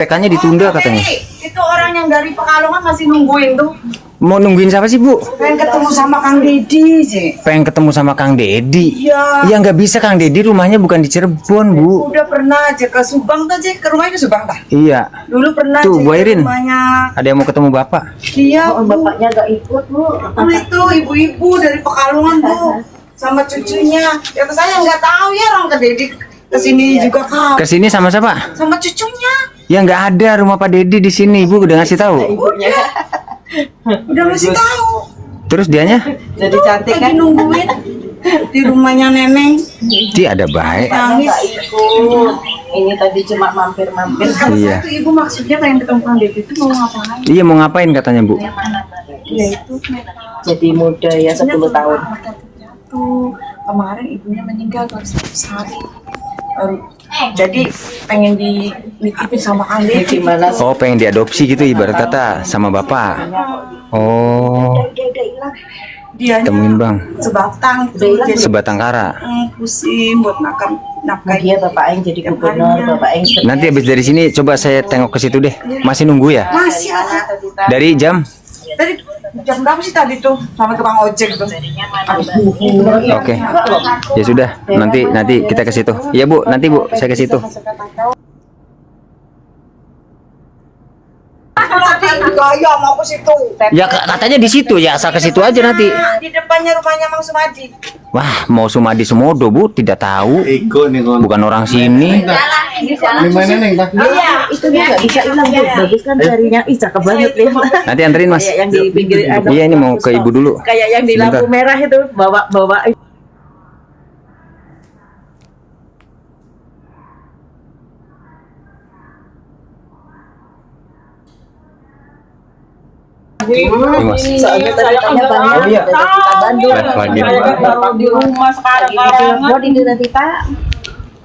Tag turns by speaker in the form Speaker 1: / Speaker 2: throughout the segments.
Speaker 1: PK-nya ditunda katanya.
Speaker 2: Itu orang yang dari Pekalongan masih nungguin tuh.
Speaker 1: Mau nungguin siapa sih, Bu?
Speaker 2: Pengen ketemu sama Kang Dedi sih.
Speaker 1: Pengen ketemu sama Kang Dedi.
Speaker 2: Iya.
Speaker 1: Ya nggak bisa, Kang Dedi rumahnya bukan di Cirebon, Bu.
Speaker 2: Udah pernah aja ke Subang tuh aja, ke rumahnya ke Subang dah.
Speaker 1: Iya.
Speaker 2: Dulu pernah
Speaker 1: Tuh,
Speaker 2: aja
Speaker 1: Bu
Speaker 2: ke
Speaker 1: Airin.
Speaker 2: rumahnya.
Speaker 1: Ada yang mau ketemu Bapak?
Speaker 2: Iya,
Speaker 3: Oh,
Speaker 2: Bu.
Speaker 3: bapaknya gak ikut, Bu.
Speaker 2: Itu ibu-ibu dari Pekalongan, Bu. Sama cucunya. Ya saya nggak tahu ya orang ke Dedi kesini juga kau.
Speaker 1: Kesini sama siapa?
Speaker 2: Sama cucunya.
Speaker 1: Ya nggak ada rumah Pak Dedi di sini, Ibu udah ngasih tahu.
Speaker 2: Udah ngasih tahu.
Speaker 1: Terus dianya?
Speaker 3: Jadi cantik
Speaker 2: Lagi
Speaker 3: kan?
Speaker 2: nungguin di rumahnya Neneng.
Speaker 1: Dia ada baik.
Speaker 2: Nangis.
Speaker 3: Gak ikut. Ini tadi cuma mampir-mampir.
Speaker 2: Kata
Speaker 1: Iya.
Speaker 2: saya tuh ibu maksudnya pengen ketemu Kang Dedi itu mau ngapain?
Speaker 1: Iya, mau ngapain katanya, Bu?
Speaker 2: Ya itu
Speaker 3: Jadi muda ya 10 tahun.
Speaker 2: tuh kemarin ibunya meninggal baru 1 hari. Jadi pengen dititipin sama Kang Dedi.
Speaker 3: Gimana sih?
Speaker 1: Oh, pengen diadopsi gitu ibarat kata sama Bapak. Oh,
Speaker 2: Dia
Speaker 1: temuin Bang.
Speaker 2: sebatang tuh jadi
Speaker 1: Sebatang kara.
Speaker 2: pusing buat nafkahin.
Speaker 3: Dia bapak yang jadi gubernur, bapak yang
Speaker 1: Nanti habis dari sini coba saya tengok ke situ deh. Masih nunggu ya?
Speaker 2: Masih ada.
Speaker 1: Dari jam?
Speaker 2: Tadi jam berapa sih tadi tuh sama tukang ojek tuh?
Speaker 1: Oke. Ya sudah, nanti kita ke situ. Iya, Bu, nanti Bu, saya ke situ.
Speaker 2: Gaya mau ke situ.
Speaker 1: Ya katanya di situ ya, asal ke situ aja nanti.
Speaker 2: Di depannya rumahnya Mang Sumadi.
Speaker 1: Wah, mau Sumadi Sumodo, Bu, tidak tahu.
Speaker 4: Iko nih kon.
Speaker 1: Bukan orang sini.
Speaker 4: Di mana neng?
Speaker 3: Iya, itu dia nggak bisa hilang, Bu. Bagus kan jarinya. Ih, cakep banget ya.
Speaker 1: Nanti anterin, Mas.
Speaker 3: Kayak yang di pinggir
Speaker 1: Iya, ini mau ke Ibu dulu.
Speaker 3: kayak yang di lampu
Speaker 1: Sebentar.
Speaker 3: merah itu, bawa
Speaker 1: Ini, Mas.
Speaker 3: soalnya tadi tanya banyak
Speaker 1: Oh, iya.
Speaker 3: dari kita Bandung.
Speaker 1: Lagi.
Speaker 3: Di rumah sekarang itu nanti Pak.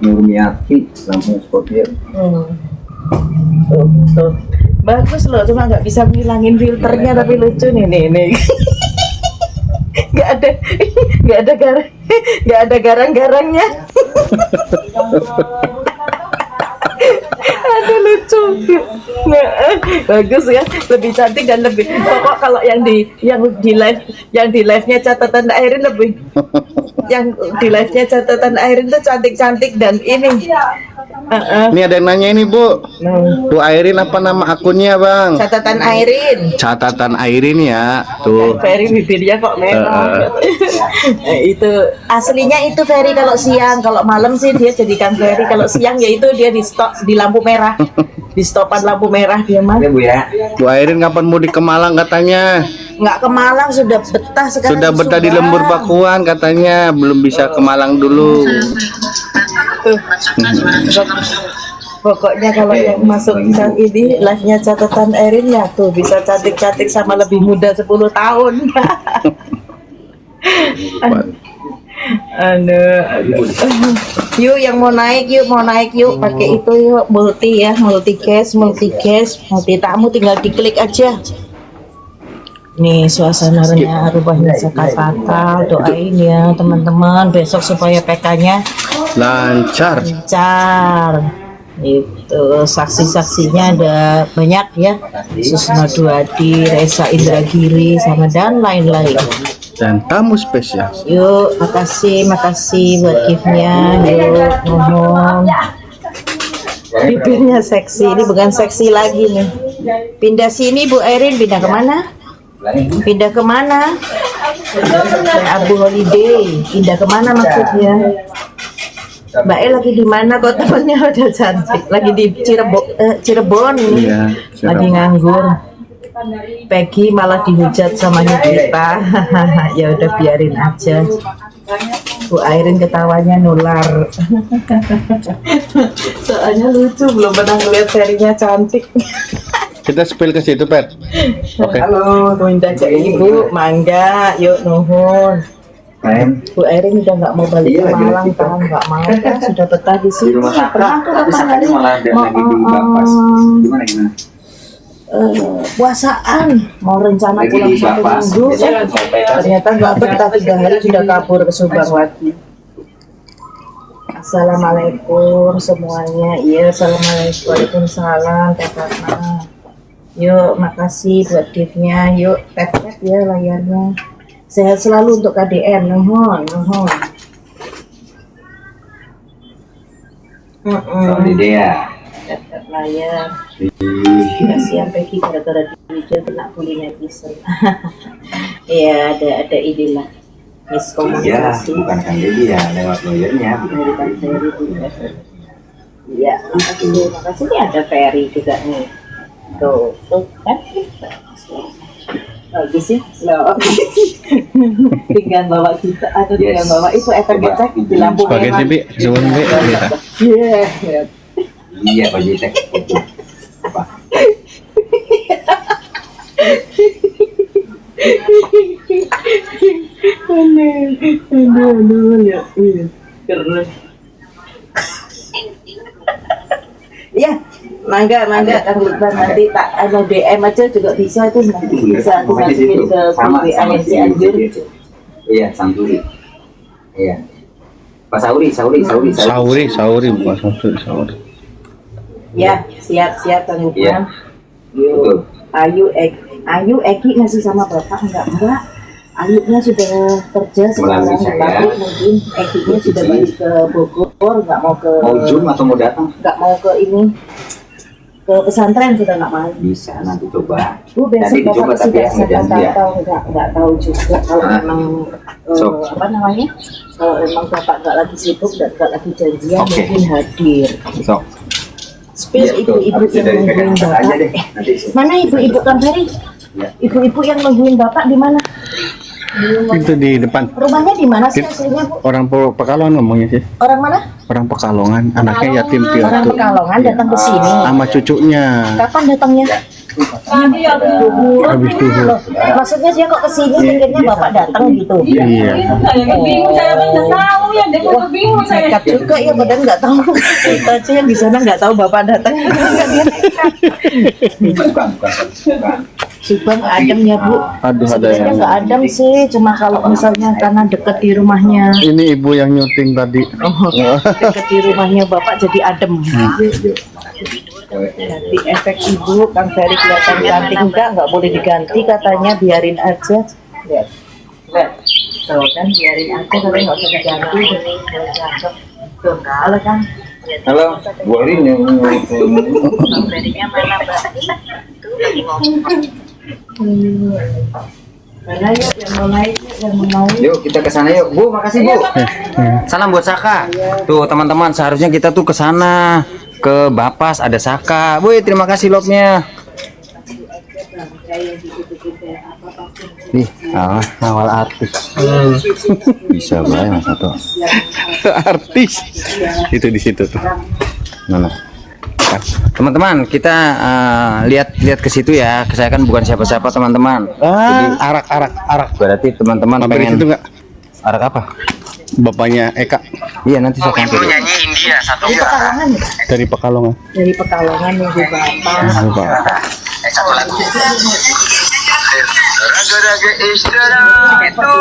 Speaker 4: Nurmiati, langsung Scorpio.
Speaker 3: Tuh. Bagus loh, cuma nggak bisa ngilangin filternya tapi lucu nih. Nggak ada garang-garangnya. Aduh lucu. Bagus ya, lebih cantik dan lebih pokok kalau yang di live-nya catatan Airin lebih yang di live-nya catatan Airin tuh cantik-cantik dan ini
Speaker 4: Ini ada yang nanya ini Bu. Bu Airin apa nama akunnya Bang?
Speaker 3: catatan Airin.
Speaker 4: Catatan Airin ya. Tuh.
Speaker 3: Ferry bibirnya kok merah. Itu aslinya itu Ferry kalau siang, kalau malam sih dia jadikan Ferry, kalau siang ya itu dia di stop di lampu merah, di stopan lampu merah dia mah.
Speaker 1: Bu ya.
Speaker 4: Bu Airin kapan mau di Kemalang katanya?
Speaker 3: Nggak ke Malang, sudah betah sekarang.
Speaker 4: Sudah betah di Lembur Pakuan katanya, belum bisa ke Malang dulu.
Speaker 3: Tuh. Pokoknya kalau yang masuk yang ini live-nya catatan Erin ya tuh bisa cantik-cantik sama lebih muda 10 tahun. Aduh. Yuk yang mau naik yuk pakai itu yuk multi cash, multi tamu tinggal diklik aja. Nih suasana rumahnya Sakafakal, doain ya teman-teman besok supaya PK-nya
Speaker 4: Lancar.
Speaker 3: lancar. Itu saksi-saksinya ada banyak ya, Susna Duadi, Reza Indragiri sama dan lain-lain.
Speaker 4: Dan tamu spesial.
Speaker 3: Yuk makasih buat gift-nya. Yuk ngomong bibirnya seksi, ini bukan seksi lagi nih. Pindah sini Bu Airin, pindah kemana? Pindah kemana? Abu Holiday, pindah kemana maksudnya? Mbak E lagi di mana kok temennya udah cantik? Lagi di Cirebon ini,
Speaker 4: Iya,
Speaker 3: lagi nganggur. Peggy malah dihujat sama Nikita. Ya udah biarin aja. Bu Airin ketawanya nular. Soalnya lucu, belum pernah ngeliat serinya cantik.
Speaker 4: Kita spill ke situ, Pet. Oke.
Speaker 3: Halo, minta ke ibu, mangga, yuk nuhun. Bu Airin udah nggak mau balik ke Malang kan, nggak mau kan, sudah betah di sini. Pernah tuh katanya puasaan, mau rencana pulang 1 minggu, ternyata nggak betah 3 hari sudah kabur ke Subang lagi. Assalamualaikum semuanya. Iya, assalamualaikum. Waalaikumsalam Kakak. Yuk, makasih buat gift-nya. Yuk, tap-tap ya layarnya. Sehat selalu untuk KDN. Nuhun.
Speaker 1: Dea.
Speaker 3: Tap-tap layar. Kasihan Peggy gara-gara dia kena bully netizen. Iya, ada ide lah. Miskomunikasi.
Speaker 1: Bukan kan dia lewat lawyernya.
Speaker 3: Iya, makasih nih ada Ferry juga nih. Tuh kan? Bagus sih. Tinggal bawa kita atau tinggal bawa itu efek-efek di lampu
Speaker 4: Spaghetti bi, coba bi.
Speaker 3: Iya.
Speaker 1: Iya, Pak Jitek. Apa?
Speaker 3: Aduh, ya. Keren. Iya, mangga Kang Lukman nanti tak ada DM aja juga bisa itu bisa dimasukin ke WA yang Cianjur.
Speaker 1: Iya, Santuri. Iya. Pak Sauri.
Speaker 4: Sauri bukan Sauri.
Speaker 3: Ya, siap Kang Lukman.
Speaker 1: Iya. Betul.
Speaker 3: Ayu Eki masih sama Bapak enggak? Ayunya sudah kerja sekarang, tapi mungkin Eki-nya sudah balik ke Bogor, nggak mau ke.
Speaker 1: Mau Zoom atau mau datang?
Speaker 3: Nggak mau ke ini, ke pesantren sudah nggak mau.
Speaker 1: Bisa, nanti coba.
Speaker 3: Besok
Speaker 1: Nanti dicoba
Speaker 3: Bapak
Speaker 1: tapi ya
Speaker 3: sudah
Speaker 1: nggak janji ya.
Speaker 3: nggak tahu juga kalau memang
Speaker 1: Sok.
Speaker 3: apa namanya, kalau memang Bapak nggak lagi sibuk dan nggak lagi janjian
Speaker 1: Oke.
Speaker 3: mungkin hadir.
Speaker 1: Sok.
Speaker 3: Space
Speaker 1: Iya, betul.
Speaker 3: ibu-ibu
Speaker 1: Habis
Speaker 3: yang
Speaker 1: dari
Speaker 3: nungguin
Speaker 1: PKK aja deh,
Speaker 3: Bapak.
Speaker 1: nanti.
Speaker 3: Mana ibu-ibu Kang Ferry?
Speaker 1: Ya.
Speaker 3: Ibu-ibu yang nungguin Bapak di mana?
Speaker 4: Itu di depan.
Speaker 3: Rumahnya di mana sih aslinya, Bu?
Speaker 4: Orang Pekalongan ngomongnya sih.
Speaker 3: Orang mana?
Speaker 4: Orang Pekalongan, anaknya yatim
Speaker 3: Orang
Speaker 4: piatu.
Speaker 3: Pekalongan datang ke sini.
Speaker 4: Sama cucunya.
Speaker 3: Kapan datangnya?
Speaker 4: Habis dulu.
Speaker 3: Loh, maksudnya dia kok ke sini mikirnya Bapak datang gitu.
Speaker 4: Iya.
Speaker 5: Saya bingung, saya kan nggak tahu ya, dia juga bingung saya.
Speaker 3: Nekat juga ya, padahal nggak tahu. Kita aja yang di sana nggak tahu Bapak datang. Dia nekat.
Speaker 1: Bukan.
Speaker 3: Subang adem ya, Bu.
Speaker 4: Aduh, ada
Speaker 3: Sebenarnya
Speaker 4: yang.
Speaker 3: nggak adem sih, cuma kalau misalnya karena deket di rumahnya.
Speaker 4: Ini ibu yang nyuting tadi.
Speaker 3: Deket di rumahnya Bapak jadi adem. Jadi efek ibu Kang Ferry kelihatan cantik enggak boleh diganti katanya, biarin aja. Lihat. Tuh kan biarin aja, tapi nggak usah diganti. Cakep. Tuh, halo Kang.
Speaker 1: Halo, Bu Erin yang
Speaker 3: Kang Ferry-nya mana Mbak? Tuh lagi ngomong. Mana yuk yang mau naik,
Speaker 1: Yuk kita ke sana yuk. Bu, makasih Bu. Salam buat Saka. Tuh teman-teman, seharusnya kita tuh ke sana. Ke Bapas ada Saka. Bu, terima kasih love-nya. Ih, awal artis. Bisa banget satu.
Speaker 4: Artis. Itu di situ tuh.
Speaker 1: Mana? Teman-teman, kita lihat ke situ ya. Saya kan bukan siapa-siapa teman-teman. Jadi
Speaker 4: Arak.
Speaker 1: berarti teman-teman
Speaker 4: Mampir di
Speaker 1: pengen
Speaker 4: situ nggak?
Speaker 1: arak apa?
Speaker 4: Bapaknya Eka
Speaker 1: Iya nanti saya mampir.
Speaker 3: dari Pekalongan ya?
Speaker 4: dari Pekalongan.
Speaker 3: Dari Pekalongan nunggu Bapak.
Speaker 4: Bapak.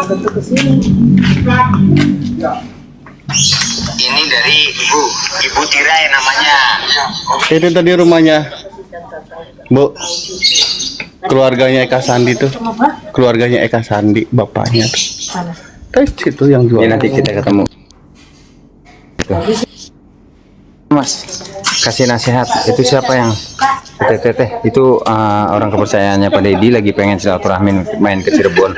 Speaker 3: Tentu ke sini.
Speaker 6: Ini dari Ibu Tira ya namanya.
Speaker 4: Itu tadi rumahnya Bu. Keluarganya Eka Sandi tuh. Keluarganya Eka Sandi, bapaknya tuh.
Speaker 3: Mana?
Speaker 4: Terus itu yang jual.
Speaker 1: Ya nanti kita ketemu. Mas, kasih nasihat. Itu siapa yang teteh? Itu orang kepercayaannya Pak Dedi lagi pengen silaturahmi main ke Cirebon.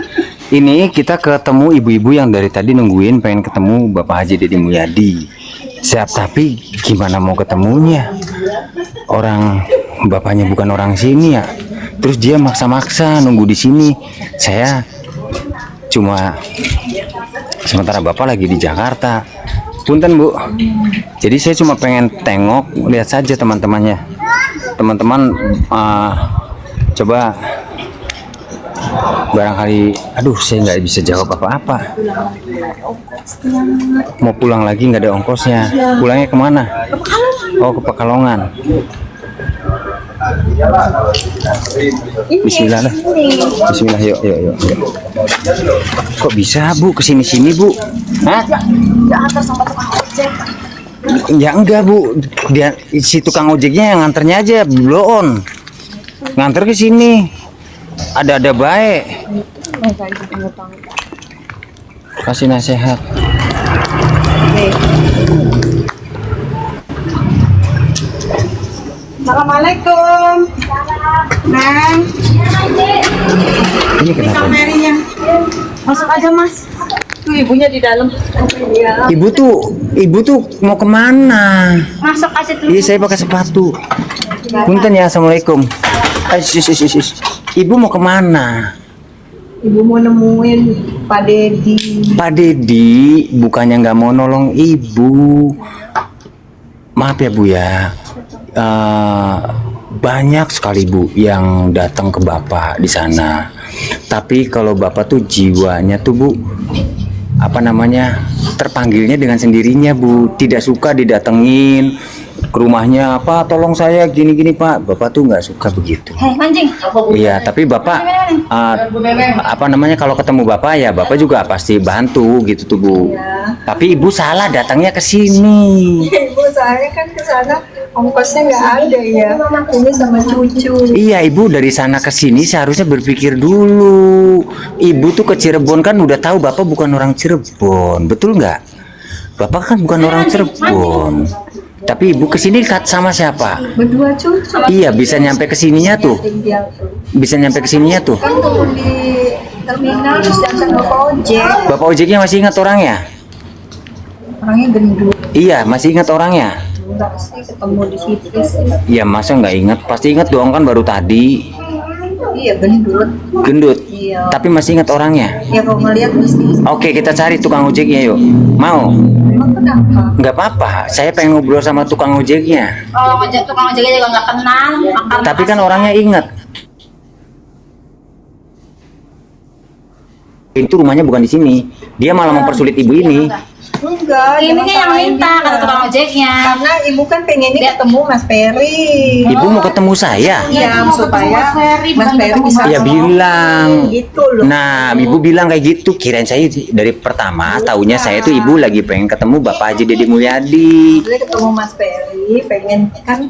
Speaker 1: Ini kita ketemu ibu-ibu yang dari tadi nungguin pengen ketemu Bapak Haji Dedi Mulyadi. Siap, tapi gimana mau ketemunya? Orang bapaknya bukan orang sini ya. Terus dia maksa-maksa nunggu di sini. Saya cuma sementara Bapak lagi di Jakarta. Punten Bu. Jadi saya cuma pengen tengok, lihat saja teman-temannya. Teman-teman coba barangkali, aduh saya nggak bisa jawab apa-apa. Mau pulang lagi nggak ada ongkosnya. Pulangnya kemana? Oh, ke Pekalongan. Bismillah lah. Bismillah, yuk. Kok bisa Bu kesini-sini Bu? Hah?
Speaker 3: Ya antar sama tukang ojek.
Speaker 1: Ya enggak Bu, dia si tukang ojeknya yang nganternya aja blow on, nganter ke sini. Ada baik. Kasih nasihat.
Speaker 2: Assalamualaikum. Nang,
Speaker 1: Ini kenapa?
Speaker 2: Marynya. Masuk aja Mas. Tuh ibunya di dalam. Iya.
Speaker 1: Ibu tuh mau kemana?
Speaker 2: Masuk aja dulu.
Speaker 1: Iya saya pakai sepatu. Punten ya, assalamualaikum. Ibu mau kemana?
Speaker 3: Ibu mau nemuin Pak Dedi.
Speaker 1: Pak Dedi bukannya nggak mau nolong ibu. Maaf ya Bu ya. Banyak sekali Bu yang datang ke Bapak di sana. Tapi kalau Bapak tuh jiwanya tuh Bu, apa namanya, terpanggilnya dengan sendirinya Bu, tidak suka didatengin ke rumahnya, Pak tolong saya gini-gini Pak. Bapak tuh nggak suka begitu.
Speaker 5: Mancing.
Speaker 1: Iya, tapi Bapak apa namanya, kalau ketemu Bapak ya Bapak juga pasti bantu gitu tuh Bu. Tapi Ibu salah datangnya ke sini.
Speaker 2: Ibu saya kan ke sana ongkosnya nggak ada ya. Ini sama cucu.
Speaker 1: Iya, Ibu dari sana ke sini seharusnya berpikir dulu. Ibu tuh ke Cirebon kan udah tahu Bapak bukan orang Cirebon, betul nggak? Bapak kan bukan orang Cirebon. Tapi Ibu ke sini sama siapa?
Speaker 2: Berdua cucu.
Speaker 1: Iya, bisa nyampe ke sininya tuh. Bisa nyampe ke sininya tuh.
Speaker 2: Kan turun di terminal terus datang ke ojek.
Speaker 1: Bapak ojeknya masih ingat orangnya?
Speaker 2: Orangnya gendut.
Speaker 1: Iya, masih ingat orangnya.
Speaker 2: Enggak sih ketemu di situ sih.
Speaker 1: Iya, masa nggak ingat? Pasti ingat dong, kan baru tadi.
Speaker 2: Iya gendut.
Speaker 1: Gendut.
Speaker 2: Iya.
Speaker 1: Tapi masih ingat orangnya.
Speaker 2: Ya kalau ngeliat mesti.
Speaker 1: Oke, kita cari tukang ojeknya yuk. Mau?
Speaker 2: Emang kenapa?
Speaker 1: Nggak apa-apa. Saya pengen ngobrol sama tukang ojeknya.
Speaker 5: Oh, tukang ojeknya juga nggak kenal.
Speaker 1: Tapi kan orangnya ingat. Itu rumahnya bukan di sini. Dia malah mempersulit ibu ini.
Speaker 2: Enggak.
Speaker 5: Ini
Speaker 2: jangan
Speaker 5: yang
Speaker 2: salahin
Speaker 5: minta
Speaker 2: dia.
Speaker 5: kata tukang ojeknya.
Speaker 2: Karena ibu kan pengennya ketemu Mas Ferry.
Speaker 1: Ibu mau ketemu saya.
Speaker 2: Iya, supaya Mas Ferry bisa
Speaker 1: Ya bilang.
Speaker 2: gitu loh.
Speaker 1: Nah, ibu bilang kayak gitu. Kirain saya dari pertama taunya saya tuh ibu lagi pengen ketemu Bapak Haji Deddy Mulyadi.
Speaker 2: Dia ketemu Mas Ferry, pengen kan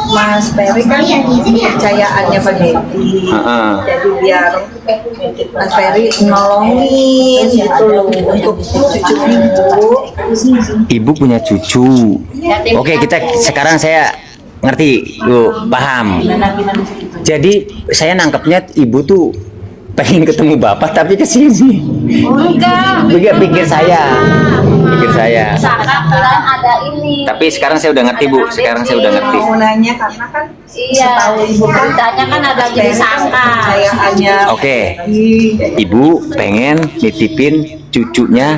Speaker 2: Mas Ferry kan kepercayaannya Pak Dedi.
Speaker 1: Heeh.
Speaker 2: Jadi biar Mas Ferry nolongin gitu loh untuk cucu ibu.
Speaker 1: Ibu punya cucu. Oke, sekarang saya ngerti, yuk paham. Jadi saya nangkepnya ibu tuh pengen ketemu Bapak tapi ke sini.
Speaker 5: Enggak.
Speaker 1: Pikir saya.
Speaker 5: Misalkan bilang ada ini.
Speaker 1: Tapi sekarang saya udah ngerti Bu. Sekarang saya udah ngerti.
Speaker 2: Mau nanya karena kan
Speaker 5: Iya.
Speaker 2: setahu ibu kan
Speaker 5: Beritanya kan ada jadi sangka.
Speaker 2: kepercayaannya.
Speaker 1: Oke. Ibu pengen nitipin cucunya,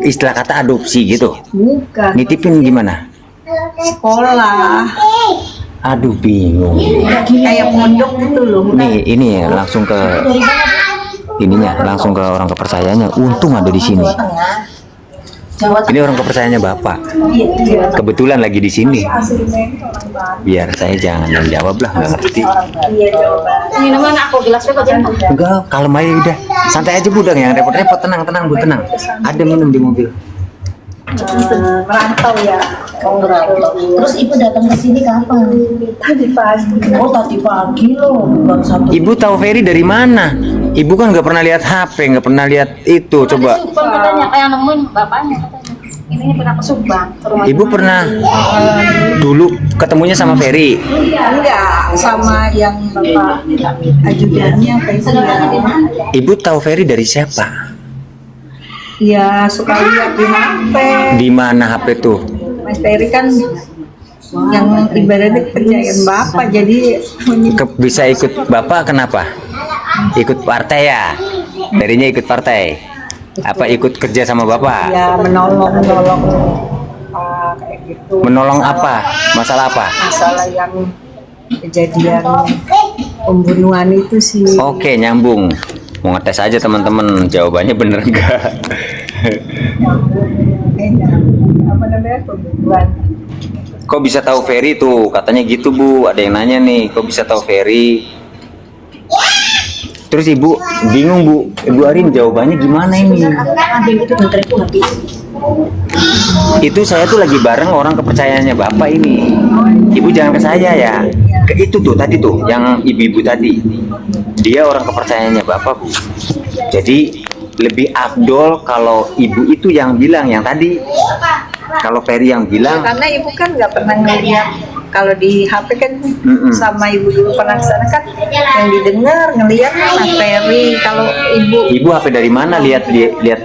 Speaker 1: istilah kata adopsi gitu.
Speaker 2: Bukan
Speaker 1: Nitipin gimana?
Speaker 2: sekolah.
Speaker 1: Aduh bingung.
Speaker 2: Kayak pondok gitu loh.
Speaker 1: Nih ini ya langsung ke ininya, langsung ke orang kepercayaannya. Untung ada di sini. Ini orang kepercayaannya Bapak. Kebetulan lagi di sini. Biar saya jangan yang jawab lah, nggak ngerti.
Speaker 5: Minuman aku gelasnya kok jangan.
Speaker 1: Enggak, kalem aja udah. Santai aja Bu, udah yang repot-repot, tenang Bu, tenang. Ada minum di mobil.
Speaker 2: Merantau ya.
Speaker 3: Terus ibu datang ke sini kapan?
Speaker 2: Tadi pagi.
Speaker 3: Oh tadi pagi loh, bukan satu.
Speaker 1: Ibu tahu Ferry dari mana? Ibu kan nggak pernah lihat HP, nggak pernah lihat itu. Coba.
Speaker 5: Subang katanya kayak nemuin bapaknya katanya. Ini pernah ke Subang, ke rumah.
Speaker 1: Ibu pernah dulu ketemunya sama Ferry.
Speaker 2: Enggak, sama yang bapak ajudannya apa itu ya.
Speaker 1: Ibu tahu Ferry dari siapa?
Speaker 2: Ya suka lihat di HP.
Speaker 1: Di mana HP tuh?
Speaker 2: Mas Ferry kan yang ibaratnya kepercayaan bapak jadi
Speaker 1: Bisa ikut Bapak kenapa? Ikut partai ya? Ferrynya ikut partai? Apa ikut kerja sama Bapak?
Speaker 2: ya menolong kayak gitu.
Speaker 1: Menolong apa? Masalah apa?
Speaker 2: Masalah yang kejadian pembunuhan itu sih.
Speaker 1: Oke, nyambung. Mau ngetes aja teman-teman, jawabannya bener enggak?
Speaker 2: Apa namanya pembunuhan.
Speaker 1: Kok bisa tahu Ferry tuh? Katanya gitu Bu, ada yang nanya nih, kok bisa tahu Ferry? Terus ibu bingung bu, ibu Arin jawabannya gimana ini?
Speaker 3: Ada itu bateraiku habis.
Speaker 1: Itu saya tuh lagi bareng orang kepercayaannya bapak ini. Ibu jangan ke saya ya. Ke itu tuh tadi tuh, yang ibu-ibu tadi. Dia orang kepercayaannya bapak bu. Jadi lebih afdol kalau ibu itu yang bilang yang tadi. Kalau Ferry yang bilang,
Speaker 2: Karena ibu kan nggak pernah ngeliat, kalau di HP kan sama ibu dulu pernah kesana kan, yang didengar ngeliat kan Mas Ferry. Kalau ibu
Speaker 1: ibu HP dari mana lihat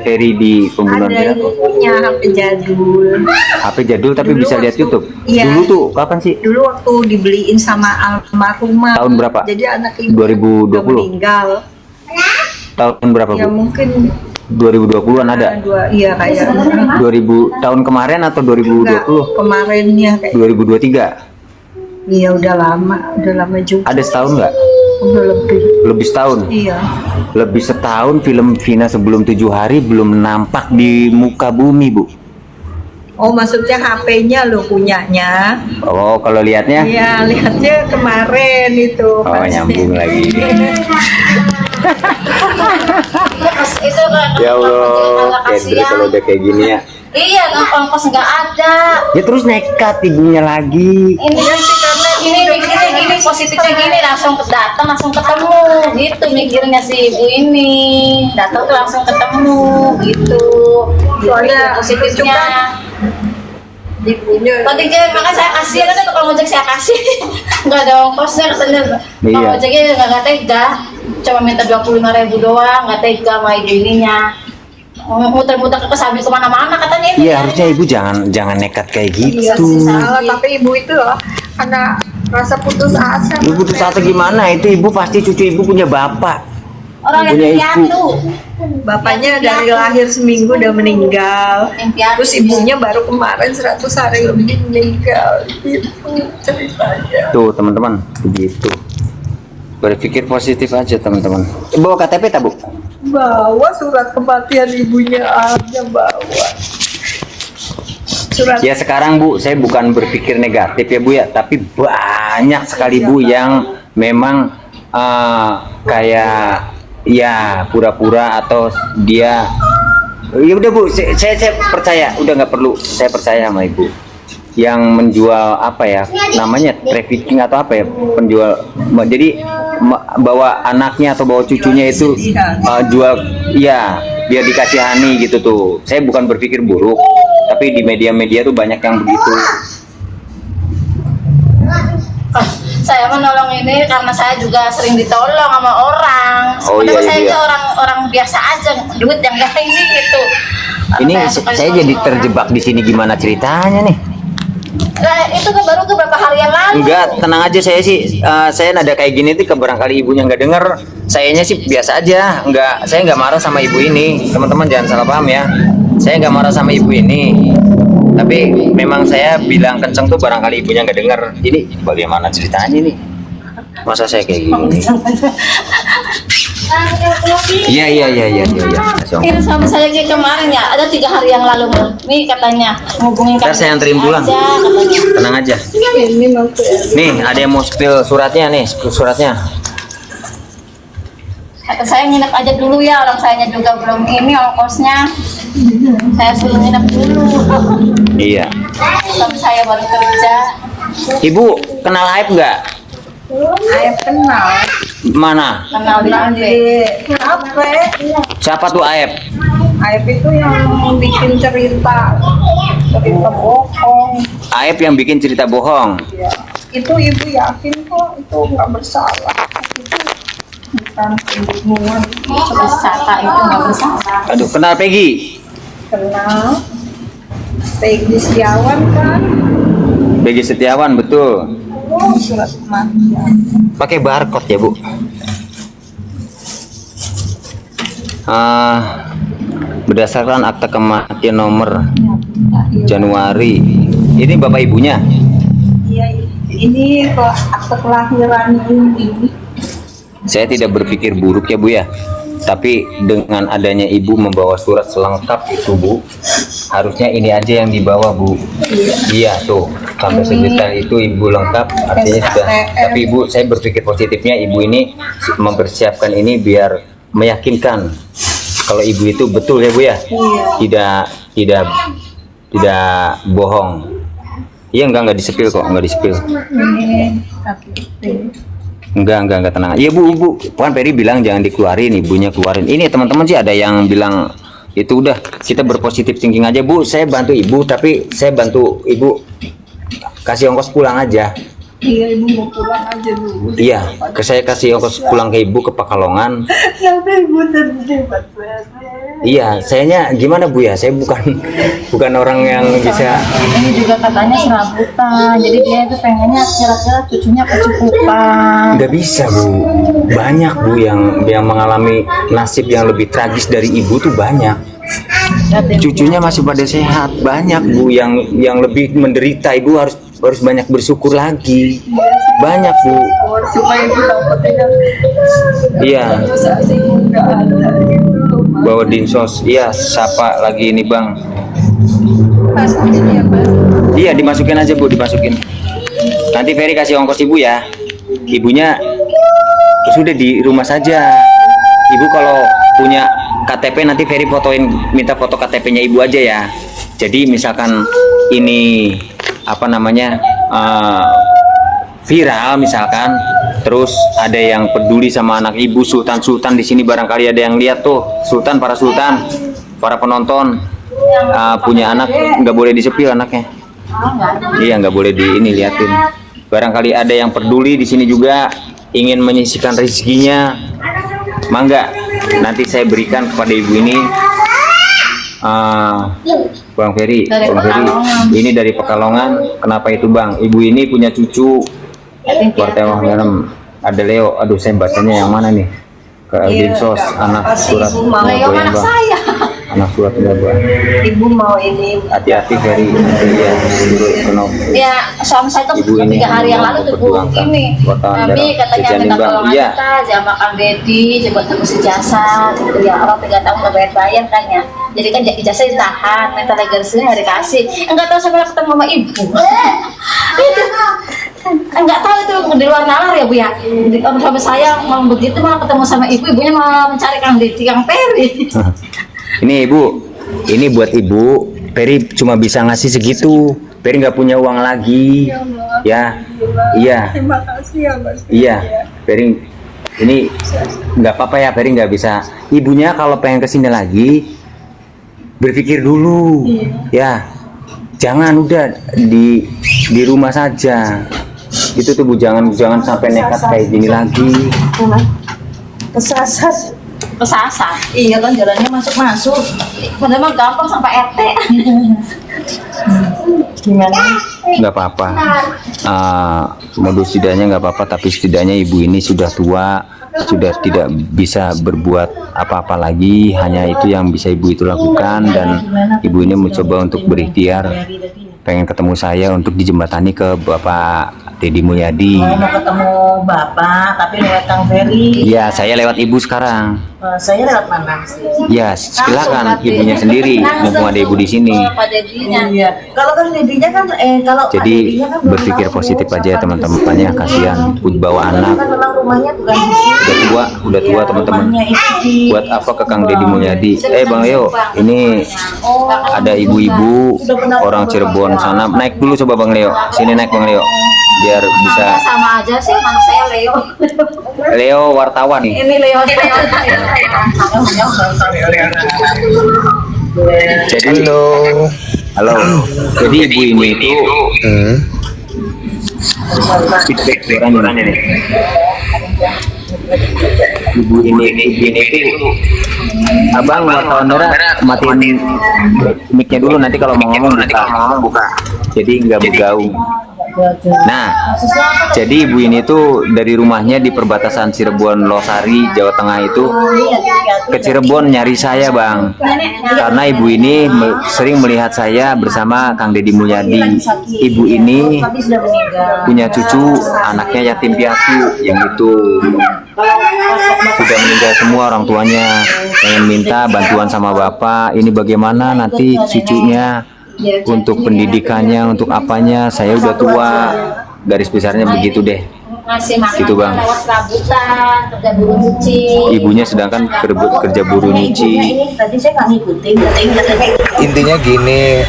Speaker 1: Ferry di pembunuhan
Speaker 2: ada
Speaker 1: dia?
Speaker 2: ibu punya HP jadul.
Speaker 1: HP jadul tapi
Speaker 2: Dulu
Speaker 1: bisa lihat
Speaker 2: waktu-
Speaker 1: YouTube.
Speaker 2: iya.
Speaker 1: Dulu tuh kapan sih?
Speaker 2: Dulu waktu dibeliin sama almarhumah.
Speaker 1: Tahun berapa?
Speaker 2: Jadi anak ibu
Speaker 1: 2020.
Speaker 2: udah meninggal.
Speaker 1: Tahun berapa
Speaker 2: Ya
Speaker 1: bu?
Speaker 2: mungkin
Speaker 1: 2020-an ada?
Speaker 2: iya kayak
Speaker 1: 2000 tahun kemarin atau 2020?
Speaker 2: kemarinnya kayak
Speaker 1: 2023?
Speaker 2: iya udah lama juga.
Speaker 1: Ada setahun nggak?
Speaker 2: Udah lebih.
Speaker 1: Lebih setahun?
Speaker 2: Iya.
Speaker 1: Lebih setahun film Vina sebelum 7 hari belum nampak di muka bumi bu.
Speaker 2: Oh maksudnya HP-nya lo punyanya?
Speaker 1: Oh kalau lihatnya?
Speaker 2: Iya lihatnya kemarin itu.
Speaker 1: Oh
Speaker 2: pas-
Speaker 1: nyambung lagi.
Speaker 5: Itu
Speaker 1: Ya Allah, Kendra kalau udah kayak gini ya.
Speaker 5: Iya, ongkos nggak ada.
Speaker 1: Ya terus nekat ibunya lagi.
Speaker 5: Ini sih karena ini mikirnya gini, positifnya gini, langsung datang langsung ketemu gitu mikirnya si ibu ini. Datang tuh langsung ketemu gitu.
Speaker 2: Soalnya
Speaker 5: Positifnya.
Speaker 2: ibunya
Speaker 5: Tadi kan makanya saya kasih kan tukang ojek saya kasih. Nggak ada ongkosnya katanya.
Speaker 1: Iya.
Speaker 5: Tukang ojeknya nggak tega. Cuma minta 25.000 doang, nggak tega sama ibu ininya. Muter-muter ke Kesabi kemana-mana katanya ini.
Speaker 1: Iya harusnya ibu jangan nekat kayak
Speaker 2: iya
Speaker 1: gitu.
Speaker 2: sih salah, tapi ibu itu loh karena rasa putus asa.
Speaker 1: Ibu putus asa gimana? Itu ibu pasti cucu ibu punya bapak.
Speaker 5: Orang yang
Speaker 1: Punya ibu.
Speaker 5: piatu.
Speaker 2: Bapaknya dari lahir seminggu udah meninggal.
Speaker 5: Yang piatu.
Speaker 2: Terus ibunya baru kemarin 100 hari lebih meninggal. Itu ceritanya.
Speaker 1: Tuh teman-teman begitu. Berpikir positif aja teman-teman. Bawa KTP tak bu?
Speaker 2: Bawa surat kematian ibunya aja bawa. Surat
Speaker 1: Ya sekarang bu, saya bukan berpikir negatif ya bu ya, tapi banyak sekali bu yang memang kayak ya pura-pura atau dia ya udah bu, saya percaya, udah nggak perlu, saya percaya sama ibu yang menjual apa ya namanya trafficking atau apa ya penjual, jadi bawa anaknya atau bawa cucunya itu jual ya biar dikasihani gitu tuh. Saya bukan berpikir buruk, tapi di media-media tuh banyak yang begitu.
Speaker 5: Saya menolong ini karena saya juga sering ditolong sama orang.
Speaker 1: Oh,
Speaker 5: Sebenarnya
Speaker 1: iya,
Speaker 5: saya
Speaker 1: iya.
Speaker 5: itu orang biasa aja, duit yang gak ini gitu.
Speaker 1: Ini
Speaker 5: suka
Speaker 1: saya
Speaker 5: ditolong
Speaker 1: jadi
Speaker 5: orang.
Speaker 1: terjebak di sini, gimana ceritanya nih?
Speaker 5: Nah, itu kan baru ke beberapa hari yang lalu.
Speaker 1: Enggak, tenang aja, saya sih saya nada kayak gini tuh barangkali ibunya nggak denger. Sayanya sih biasa aja, saya nggak marah sama ibu ini. Teman-teman jangan salah paham ya. Saya nggak marah sama ibu ini. Tapi memang saya bilang kenceng tuh barangkali ibunya nggak denger. Ini bagaimana ceritanya nih? Masa saya kayak gini? Iya.
Speaker 5: Ini suami saya kayak kemarin ya, ada 3 hari yang lalu. Nih katanya ngubungin
Speaker 1: Ntar saya anterin pulang.
Speaker 5: aja, katanya.
Speaker 1: Tenang aja. Nih ada yang mau spill suratnya nih, spill suratnya.
Speaker 5: Kata saya nginep aja dulu ya, orang sayanya juga belum ini ongkosnya. Saya suruh nginep dulu.
Speaker 1: Iya.
Speaker 5: Tapi saya baru kerja.
Speaker 1: Ibu kenal Aib nggak?
Speaker 2: ayah kenal.
Speaker 1: Mana?
Speaker 5: Kenal di HP.
Speaker 2: HP.
Speaker 1: Siapa tuh Aib?
Speaker 2: Ayah itu yang bikin cerita bohong.
Speaker 1: Aib yang bikin cerita bohong.
Speaker 2: Ya. Itu ibu yakin kok itu nggak bersalah. Itu bukan pembunuhan.
Speaker 5: Bersalah itu nggak bersalah.
Speaker 1: Aduh, kenal Peggy?
Speaker 2: Kenal. Peggy Setiawan kan.
Speaker 1: Peggy Setiawan, betul.
Speaker 2: Oh, surat kematian.
Speaker 1: Pakai barcode ya bu. Berdasarkan akta kematian nomor Januari. Ini bapak ibunya.
Speaker 2: Iya, ini kok akte kelahiran ini.
Speaker 1: Saya tidak berpikir buruk ya bu ya. Tapi dengan adanya ibu membawa surat selengkap itu Bu, harusnya ini aja yang dibawa Bu. Iya tuh, sampai sedetail itu ibu lengkap, artinya sudah. Tapi ibu, saya berpikir positifnya ibu ini mempersiapkan ini biar meyakinkan kalau ibu itu betul ya Bu ya, tidak bohong. Iya, enggak disepil kok, enggak disepil. Enggak tenang. Iya Bu, Puan Peri bilang jangan dikeluarin, ibunya keluarin. Ini teman-teman sih ada yang bilang itu udah kita berpositif thinking aja Bu. Saya bantu ibu, tapi saya bantu ibu kasih ongkos pulang aja.
Speaker 2: Iya, ibu mau pulang aja dulu.
Speaker 1: Iya, saya kasih ongkos pulang ke ibu ke Pekalongan.
Speaker 2: Sampai ibu sedih Pak.
Speaker 1: Iya, sayanya gimana Bu ya? Saya bukan orang yang bisa.
Speaker 5: Ini juga katanya serabutan, jadi dia itu pengennya kira-kira cucunya kecukupan.
Speaker 1: Nggak bisa Bu, banyak Bu yang mengalami nasib yang lebih tragis dari ibu tuh banyak. Cucunya masih pada sehat, banyak Bu yang lebih menderita. Ibu harus banyak bersyukur lagi, banyak Bu.
Speaker 2: Supaya ibu dapatnya
Speaker 1: Iya,
Speaker 2: saat ibu nggak ada gitu loh.
Speaker 1: bawa dinsos. Iya, siapa lagi ini Bang?
Speaker 2: Masukin ya Pak.
Speaker 1: Iya, dimasukin aja Bu, dimasukin. Nanti Ferry kasih ongkos ibu ya. Ibunya sudah di rumah saja. Ibu kalau punya KTP nanti Ferry minta foto KTP-nya ibu aja ya. Jadi misalkan ini apa namanya viral misalkan, terus ada yang peduli sama anak ibu Sultan di sini, barangkali ada yang lihat tuh para sultan, para penonton punya anak nggak boleh disepil anaknya. Iya, nggak boleh ini liatin. Barangkali ada yang peduli di sini juga ingin menyisihkan rezekinya, mangga nanti saya berikan kepada ibu ini. Bang Ferry, ini dari Pekalongan. Kenapa itu Bang? Ibu ini punya cucu wartawan dalam, ada Leo. Aduh, saya bacanya yang mana nih? Ke Dinsos, anak surat
Speaker 5: Leo anak
Speaker 1: Bang.
Speaker 5: saya.
Speaker 1: Anak surat Bang.
Speaker 2: Ibu mau ini.
Speaker 1: Hati-hati Ferry. Ya,
Speaker 5: Ya, suami saya tuh
Speaker 1: Ibu ini
Speaker 5: 3 hari yang lalu tuh Bu, ini kami katanya minta tolong
Speaker 1: Iya.
Speaker 5: kita sama Kang Deddy coba tebus ijazah gitu ya. Allah 3 tahun nggak bayar kan ya. Jadi kan ijazah ditahan, minta legalisasi nggak dikasih. Enggak tahu sampai ketemu sama ibu. Itu enggak tahu itu di luar nalar ya Bu ya. Suami saya mau begitu malah ketemu sama ibu, ibunya malah mencari Kang Deddy, Kang Ferry.
Speaker 1: Ini Ibu, ini buat Ibu. Ferry cuma bisa ngasih segitu. Ferry nggak punya uang lagi. Ya, iya.
Speaker 2: Terima kasih ya Mas.
Speaker 1: Iya, Ferry ini nggak apa-apa ya, Ferry nggak bisa. Ibunya kalau pengen kesini lagi, berpikir dulu, ya. Jangan udah di rumah saja. Itu tuh Bu, jangan sampai nekat kayak gini lagi.
Speaker 5: Kesasar.
Speaker 3: Iya kan jalannya masuk-masuk.
Speaker 5: Padahal mah gampang sampai RT.
Speaker 3: Gimana?
Speaker 1: Nggak apa-apa. Modus setidaknya nggak apa-apa, tapi setidaknya ibu ini sudah tua, sudah tidak bisa berbuat apa-apa lagi. Hanya itu yang bisa ibu itu lakukan, dan ibu ini mencoba untuk berikhtiar pengen ketemu saya untuk dijembatani ke Bapak Deddy Mulyadi.
Speaker 3: Mau ketemu Bapak tapi lewat Kang Ferry.
Speaker 1: Iya, saya lewat ibu sekarang.
Speaker 3: Saya lewat mana sih?
Speaker 1: Ya, silakan ibunya sendiri, mumpung ada ibu di sini.
Speaker 5: Pak Dedinya.
Speaker 3: Iya. Kalau kan dedinya kan kalau
Speaker 1: Jadi
Speaker 3: dedinya kan belum
Speaker 1: berpikir
Speaker 3: tahu
Speaker 1: positif
Speaker 3: siapa
Speaker 1: aja
Speaker 3: di
Speaker 1: teman-temannya,
Speaker 3: sini.
Speaker 1: kasihan bawa anak.
Speaker 3: Kan memang rumahnya bukan di sini.
Speaker 1: Udah tua
Speaker 3: Iya,
Speaker 1: teman-teman.
Speaker 3: rumahnya itu di
Speaker 1: Buat apa ke Kang Deddy Mulyadi? Bang Leo, ini ada ibu-ibu orang Cirebon sana. Naik dulu coba Bang Leo. Sini naik Bang Leo. Biar bisa.
Speaker 5: Namanya sama aja sih, nama saya Leo.
Speaker 1: Leo wartawan nih.
Speaker 5: Ini Leo.
Speaker 1: Jadi halo. Jadi ibu ini itu feedback suaranya nih. Ibu ini itu Abang wartawan daerah matiin mic-nya dulu, nanti kalau mau ngomong buka. Jadi nggak bergaung. Nah, jadi ibu ini tuh dari rumahnya di perbatasan Cirebon Losari, Jawa Tengah itu ke Cirebon nyari saya, Bang. Karena ibu ini sering melihat saya bersama Kang Deddy Mulyadi. Ibu ini punya cucu, anaknya yatim piatu yang itu sudah meninggal semua orang tuanya. Pengen minta bantuan sama Bapak, ini bagaimana nanti cucunya untuk pendidikannya, untuk apanya. Saya udah tua, garis besarnya begitu deh.
Speaker 5: Ngasih makan
Speaker 1: Gitu, Bang.
Speaker 5: lewat serabutan, kerja buruh nyuci.
Speaker 1: Ibunya sedangkan kerja buruh nyuci.
Speaker 3: Tadi saya nggak ngikutin.
Speaker 7: Intinya gini,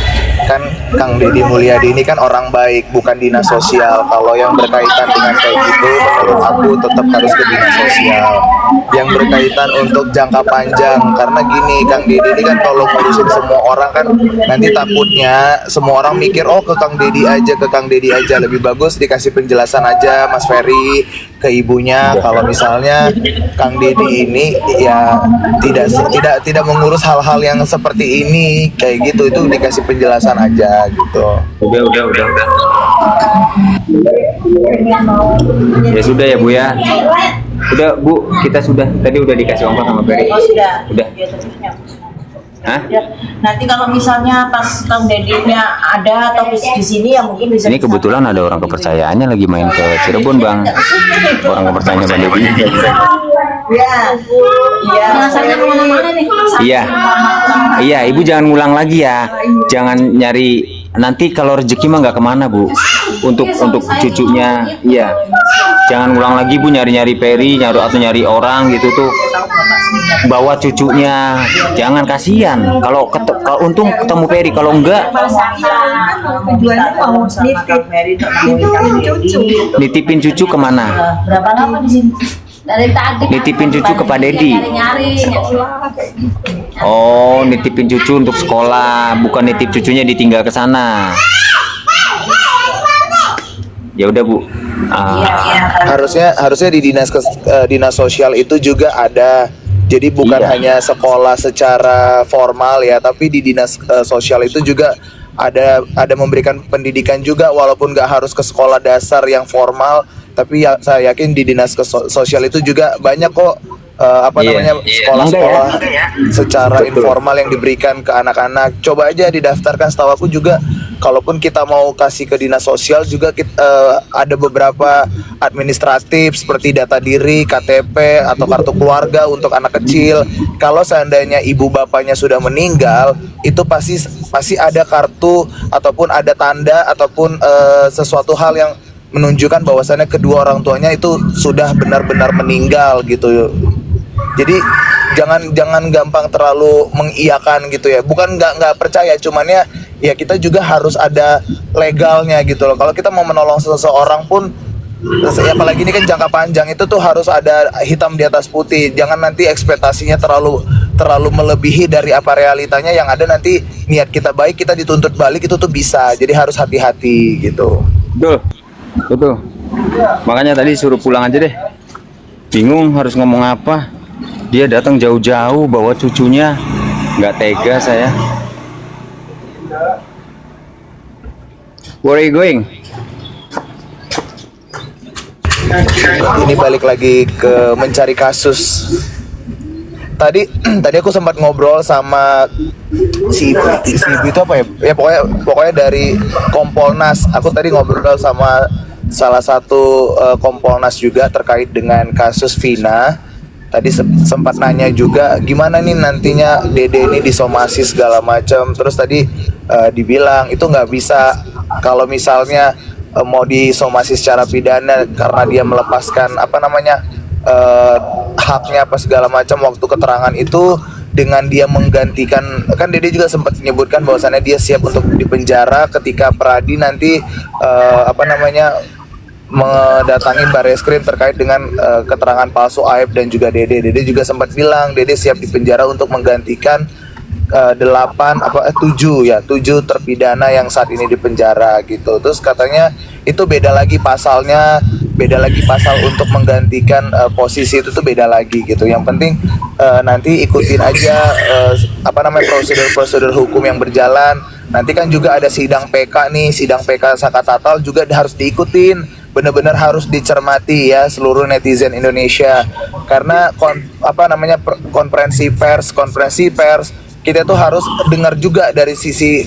Speaker 7: kan Kang Deddy Mulyadi ini kan orang baik, bukan dinas sosial. Kalau yang berkaitan dengan kayak gitu, menurut aku tetap harus ke dinas sosial. Yang berkaitan untuk jangka panjang, karena gini, Kang Deddy ini kan kalau ngurusin semua orang kan nanti takutnya semua orang mikir, oh ke Kang Deddy aja, ke Kang Deddy aja. Lebih bagus dikasih penjelasan aja Mas Ferry ke ibunya kalau misalnya Kang Deddy ini ya tidak mengurus hal-hal yang seperti ini kayak gitu, itu dikasih penjelasan aja gitu.
Speaker 1: Udah. Ya sudah ya Bu ya. Udah Bu, kita sudah tadi udah dikasih ongkos sama Ferry.
Speaker 3: Oh sudah.
Speaker 1: Udah. Hah?
Speaker 3: Ya, nanti kalau misalnya pas Kang Deddy-nya ada atau di sini ya mungkin bisa.
Speaker 1: Ini kebetulan ada orang kepercayaannya lagi main ke Cirebon, Bang. Orang kepercayaannya Bang Deddy.
Speaker 3: Ya. Iya.
Speaker 5: Biasanya kemana-mana nih.
Speaker 1: Iya. Iya, Ibu jangan ngulang lagi ya. Jangan nyari, nanti kalau rezeki mah nggak kemana Bu. Untuk cucunya, iya. Jangan ngulang lagi Bu nyari-nyari Ferry, nyari orang gitu tuh. Bawa cucunya, jangan kasihan. Kalau untung ketemu Ferry, kalau enggak
Speaker 2: Tujuannya mau
Speaker 1: nitipin cucu kemana?
Speaker 3: Berapa lama di sini?
Speaker 5: Dari tadi
Speaker 1: Nitipin cucu ke Pak Deddy.
Speaker 5: nyari.
Speaker 1: Oh, nitipin cucu untuk sekolah, bukan nitip cucunya ditinggal ke sana. Ya udah Bu.
Speaker 7: Harusnya di dinas sosial itu juga ada. Jadi bukan
Speaker 1: Iya.
Speaker 7: hanya sekolah secara formal ya, tapi di dinas sosial itu juga ada memberikan pendidikan juga, walaupun nggak harus ke sekolah dasar yang formal, tapi ya saya yakin di dinas sosial itu juga banyak kok
Speaker 1: Iya.
Speaker 7: sekolah-sekolah secara
Speaker 1: Betul.
Speaker 7: informal yang diberikan ke anak-anak. Coba aja didaftarkan. Setahu aku juga kalaupun kita mau kasih ke dinas sosial juga ada beberapa administratif seperti data diri, KTP atau kartu keluarga untuk anak kecil. Kalau seandainya ibu bapaknya sudah meninggal, itu pasti ada kartu ataupun ada tanda ataupun sesuatu hal yang menunjukkan bahwasannya kedua orang tuanya itu sudah benar-benar meninggal gitu. Jadi jangan gampang terlalu mengiyakan gitu ya. Bukan nggak percaya, cuman ya kita juga harus ada legalnya gitu loh. Kalau kita mau menolong seseorang pun, apalagi ini kan jangka panjang, itu tuh harus ada hitam di atas putih. Jangan nanti ekspektasinya terlalu melebihi dari apa realitanya. Yang ada nanti niat kita baik, kita dituntut balik, itu tuh bisa. Jadi harus hati-hati gitu.
Speaker 1: Betul. Makanya tadi suruh pulang aja deh. Bingung harus ngomong apa. Dia datang jauh-jauh bawa cucunya. Nggak tega saya. Where are you going?
Speaker 7: Ini balik lagi ke mencari kasus. Tadi aku sempat ngobrol sama si ibu itu apa ya? Ya pokoknya dari Kompolnas. Aku tadi ngobrol sama salah satu Kompolnas juga terkait dengan kasus Vina. Tadi sempat nanya juga gimana nih nantinya Dede ini disomasi segala macam. Terus tadi dibilang itu nggak bisa kalau misalnya mau disomasi secara pidana karena dia melepaskan haknya apa segala macam waktu keterangan itu, dengan dia menggantikan, kan Dede juga sempat menyebutkan bahwasannya dia siap untuk dipenjara ketika Pradi nanti mendatangi Barreskrim terkait dengan keterangan palsu Aib dan juga Dede. Dede juga sempat bilang Dede siap dipenjara untuk menggantikan 7 terpidana yang saat ini dipenjara gitu. Terus katanya itu beda lagi pasalnya, beda lagi pasal untuk menggantikan posisi itu tuh beda lagi gitu. Yang penting nanti ikutin aja prosedur-prosedur hukum yang berjalan. Nanti kan juga ada sidang PK nih, sidang PK Sakatatal juga harus diikutin, benar-benar harus dicermati ya seluruh netizen Indonesia. Karena konferensi pers kita tuh harus dengar juga dari sisi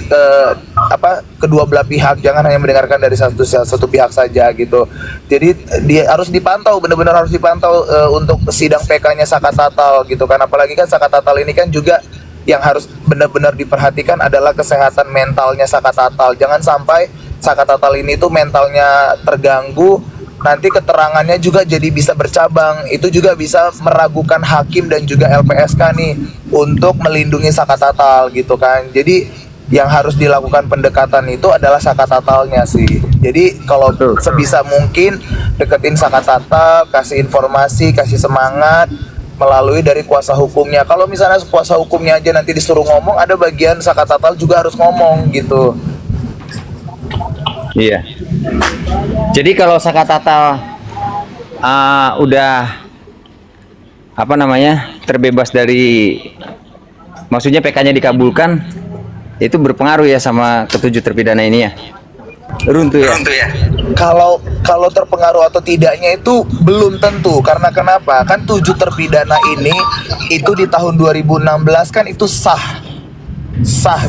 Speaker 7: kedua belah pihak, jangan hanya mendengarkan dari satu pihak saja gitu. Jadi dia harus dipantau, benar-benar harus dipantau untuk sidang PK-nya Sakatatal gitu kan. Apalagi kan Sakatatal ini kan juga yang harus benar-benar diperhatikan adalah kesehatan mentalnya Sakatatal. Jangan sampai Sakatatal ini tuh mentalnya terganggu, nanti keterangannya juga jadi bisa bercabang. Itu juga bisa meragukan hakim dan juga LPSK nih untuk melindungi Sakatatal gitu kan. Jadi yang harus dilakukan pendekatan itu adalah Sakatatalnya sih. Jadi kalau sebisa mungkin deketin Sakatatal, kasih informasi, kasih semangat melalui dari kuasa hukumnya. Kalau misalnya kuasa hukumnya aja nanti disuruh ngomong, ada bagian Sakatatal juga harus ngomong gitu.
Speaker 1: Iya. Jadi kalau Sakatatal udah terbebas dari, maksudnya PK-nya dikabulkan, itu berpengaruh ya sama ketujuh terpidana ini ya? Runtuh ya?
Speaker 7: Kalau terpengaruh atau tidaknya itu belum tentu. Karena kenapa? Kan 7 terpidana ini itu di tahun 2016 kan itu sah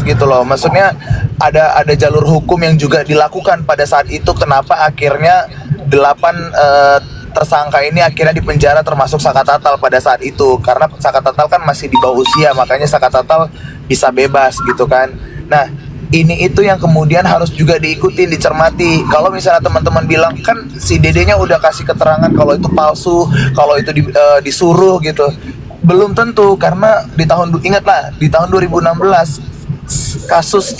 Speaker 7: gitu loh. Maksudnya ada jalur hukum yang juga dilakukan pada saat itu. Kenapa akhirnya 8 tersangka ini akhirnya dipenjara termasuk Sakatatal pada saat itu? Karena Sakatatal kan masih di bawah usia, makanya Sakatatal bisa bebas gitu kan. Nah, ini itu yang kemudian harus juga diikuti, dicermati. Kalau misalnya teman-teman bilang kan si dedenya udah kasih keterangan kalau itu palsu, kalau itu disuruh gitu, belum tentu. Karena ingatlah di tahun 2016 kasus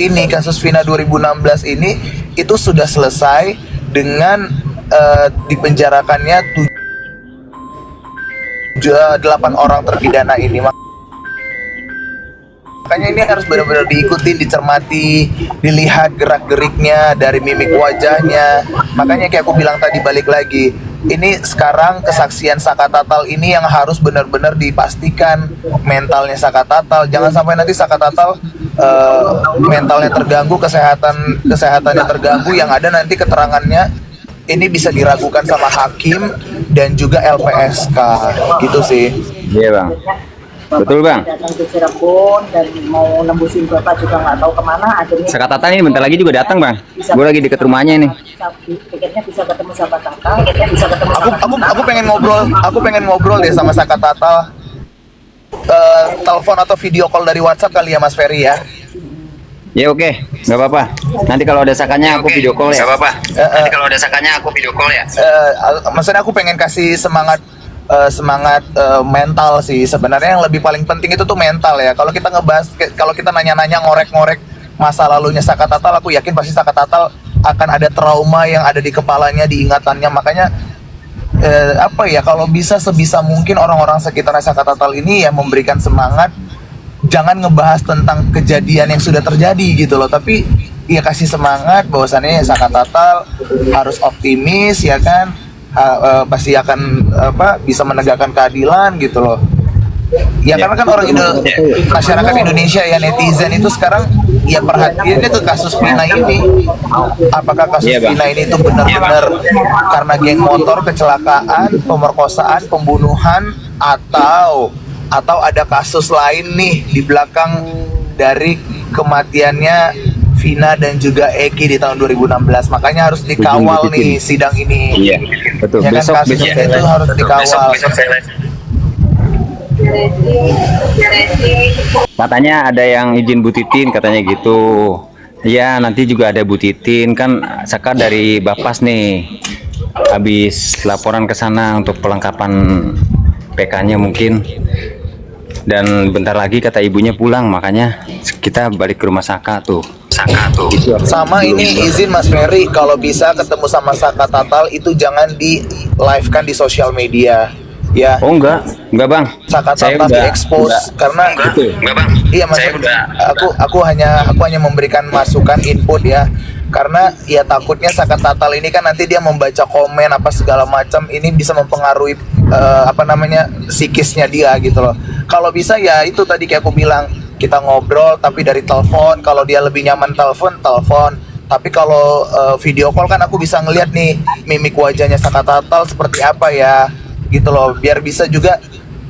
Speaker 7: Vina 2016 ini itu sudah selesai dengan dipenjarakannya 8 orang terpidana ini. Makanya ini harus benar-benar diikuti, dicermati, dilihat gerak-geriknya dari mimik wajahnya. Makanya kayak aku bilang tadi, balik lagi, ini sekarang kesaksian Sakatatal ini yang harus benar-benar dipastikan mentalnya Sakatatal. Jangan sampai nanti Sakatatal mentalnya terganggu, kesehatannya terganggu, yang ada nanti keterangannya ini bisa diragukan sama hakim dan juga LPSK gitu sih.
Speaker 1: Iya bang. Betul bang.
Speaker 3: Datang ke Cirebon dan mau nembusin bapak juga nggak tahu kemana. Akhirnya
Speaker 1: Sakatatal ini bentar lagi juga datang bang. Gue lagi deket rumahnya nih.
Speaker 3: tiketnya bisa ketemu Sakatatal.
Speaker 7: Aku pengen ngobrol deh sama Sakatatal. Telepon atau video call dari WhatsApp kali ya Mas Ferry ya.
Speaker 1: Ya oke, nggak apa-apa. Nanti kalau ada sakanya aku video call ya.
Speaker 6: Nggak apa-apa. Nanti kalau ada sakanya aku video call ya.
Speaker 7: Maksudnya aku pengen kasih semangat mental sih. Sebenarnya yang lebih paling penting itu tuh mental ya. Kalau kita ngebahas, kalau kita nanya-nanya, ngorek-ngorek masa lalunya Sakatatal, aku yakin pasti Sakatatal akan ada trauma yang ada di kepalanya, di ingatannya. Makanya kalau bisa sebisa mungkin orang-orang sekitar Sakatatal ini ya memberikan semangat. Jangan ngebahas tentang kejadian yang sudah terjadi gitu loh, tapi ya kasih semangat bahwasannya Sakatatal harus optimis ya kan. Pasti akan bisa menegakkan keadilan gitu loh. Ya karena kan masyarakat Indonesia ya, netizen itu sekarang ya perhatiannya ke kasus Vina ini. Apakah kasus Vina ini itu benar-benar karena geng motor, kecelakaan, pemerkosaan, pembunuhan, atau ada kasus lain nih di belakang dari kematiannya Vina dan juga Eki di tahun 2016. Makanya harus dikawal nih sidang ini.
Speaker 1: Iya, betul.
Speaker 7: Ya kan, kasusnya itu harus dikawal.
Speaker 1: Katanya ada yang izin Bu Titin, katanya gitu. Ya nanti juga ada Bu Titin, kan Saka dari Bapas nih. Habis laporan ke sana untuk pelengkapan PK-nya mungkin. Dan bentar lagi kata ibunya pulang, makanya kita balik ke rumah Saka tuh.
Speaker 7: Sama ini izin Mas Ferry, kalau bisa ketemu sama Sakatatal itu jangan di live kan di sosial media ya.
Speaker 1: Oh enggak bang,
Speaker 7: Sakatatal di expose karena
Speaker 6: Enggak bang.
Speaker 7: Iya Mas, aku hanya memberikan masukan, input ya. Karena ya takutnya Sakatatal ini kan nanti dia membaca komen apa segala macam, ini bisa mempengaruhi psikisnya dia gitu loh. Kalau bisa ya itu tadi kayak aku bilang, kita ngobrol tapi dari telepon. Kalau dia lebih nyaman telepon, tapi kalau video call kan aku bisa ngeliat nih mimik wajahnya Saka Tatal seperti apa ya gitu loh, biar bisa juga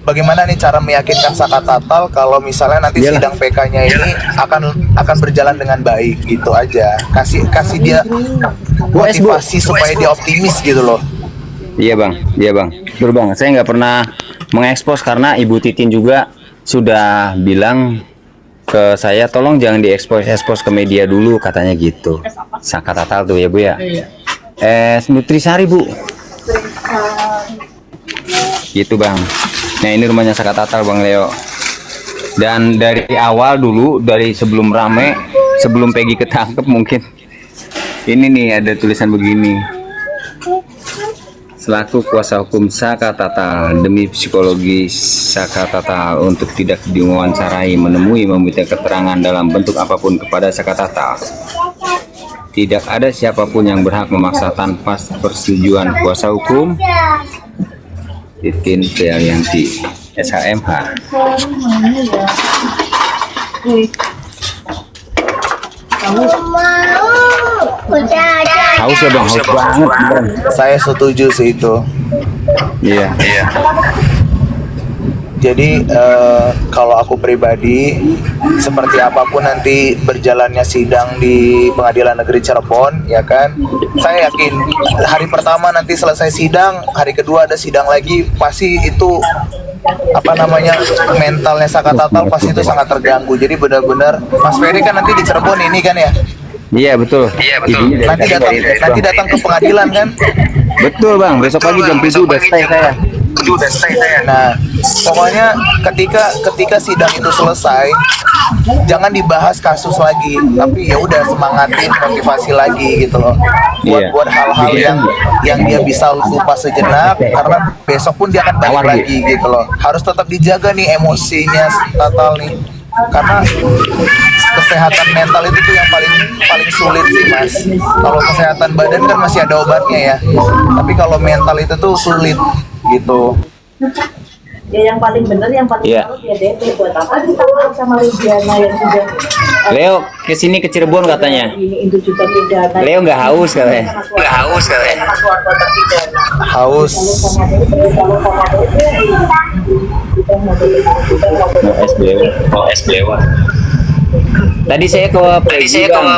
Speaker 7: bagaimana nih cara meyakinkan Saka Tatal kalau misalnya nanti sidang PK-nya ini akan berjalan dengan baik gitu aja. Kasih dia motivasi supaya dia optimis gitu loh.
Speaker 1: Iya bang, betul bang. Saya nggak pernah mengekspos karena Ibu Titin juga sudah bilang ke saya, tolong jangan diekspos ke media dulu katanya gitu. Saka Tatal tuh ya Bu ya. Es Nutrisari Bu. Gitu bang. Nah ini rumahnya Saka Tatal Bang Leo. Dan dari awal dulu, dari sebelum rame, sebelum Peggy ketangkep mungkin. Ini nih ada tulisan begini. Selaku kuasa hukum Saka Tatal, demi psikologi Saka Tatal untuk tidak diwawancarai, menemui, meminta keterangan dalam bentuk apapun kepada Saka Tatal. Tidak ada siapapun yang berhak memaksa tanpa persetujuan kuasa hukum. Titin Priyanti, SHMH. Haus ya bang, haus banget beneran.
Speaker 7: Saya setuju sih itu.
Speaker 1: Iya.
Speaker 7: Jadi kalau aku pribadi, seperti apapun nanti berjalannya sidang di Pengadilan Negeri Cirebon, ya kan, saya yakin hari pertama nanti selesai sidang, hari kedua ada sidang lagi, pasti itu mentalnya Saka Tatal pasti itu sangat terganggu. Jadi benar-benar Mas Ferry kan nanti di Cirebon ini kan ya.
Speaker 1: Iya betul.
Speaker 7: Nanti datang ke pengadilan kan.
Speaker 1: Betul bang. Besok pagi jam 7 udah stay saya.
Speaker 7: Nah, pokoknya ketika sidang itu selesai, jangan dibahas kasus lagi, tapi ya udah semangatin, motivasi lagi gitu loh. Buat hal-hal yang dia bisa lupa sejenak, karena besok pun dia akan balik lagi gitu loh. Harus tetap dijaga nih emosinya Tatal nih, karena kesehatan mental itu tuh yang paling sulit sih Mas. Kalau kesehatan badan kan masih ada obatnya ya, tapi kalau mental itu tuh sulit gitu.
Speaker 3: Ya yang paling benar, yang paling salut ya DP. Buat apa kita maaf sama Rudiana yang sudah
Speaker 1: Leo kesini ke Cirebon katanya.
Speaker 3: ini itu juga pidana.
Speaker 1: Leo nggak haus katanya.
Speaker 7: Haus.
Speaker 1: Mau es belewah. Tadi saya ke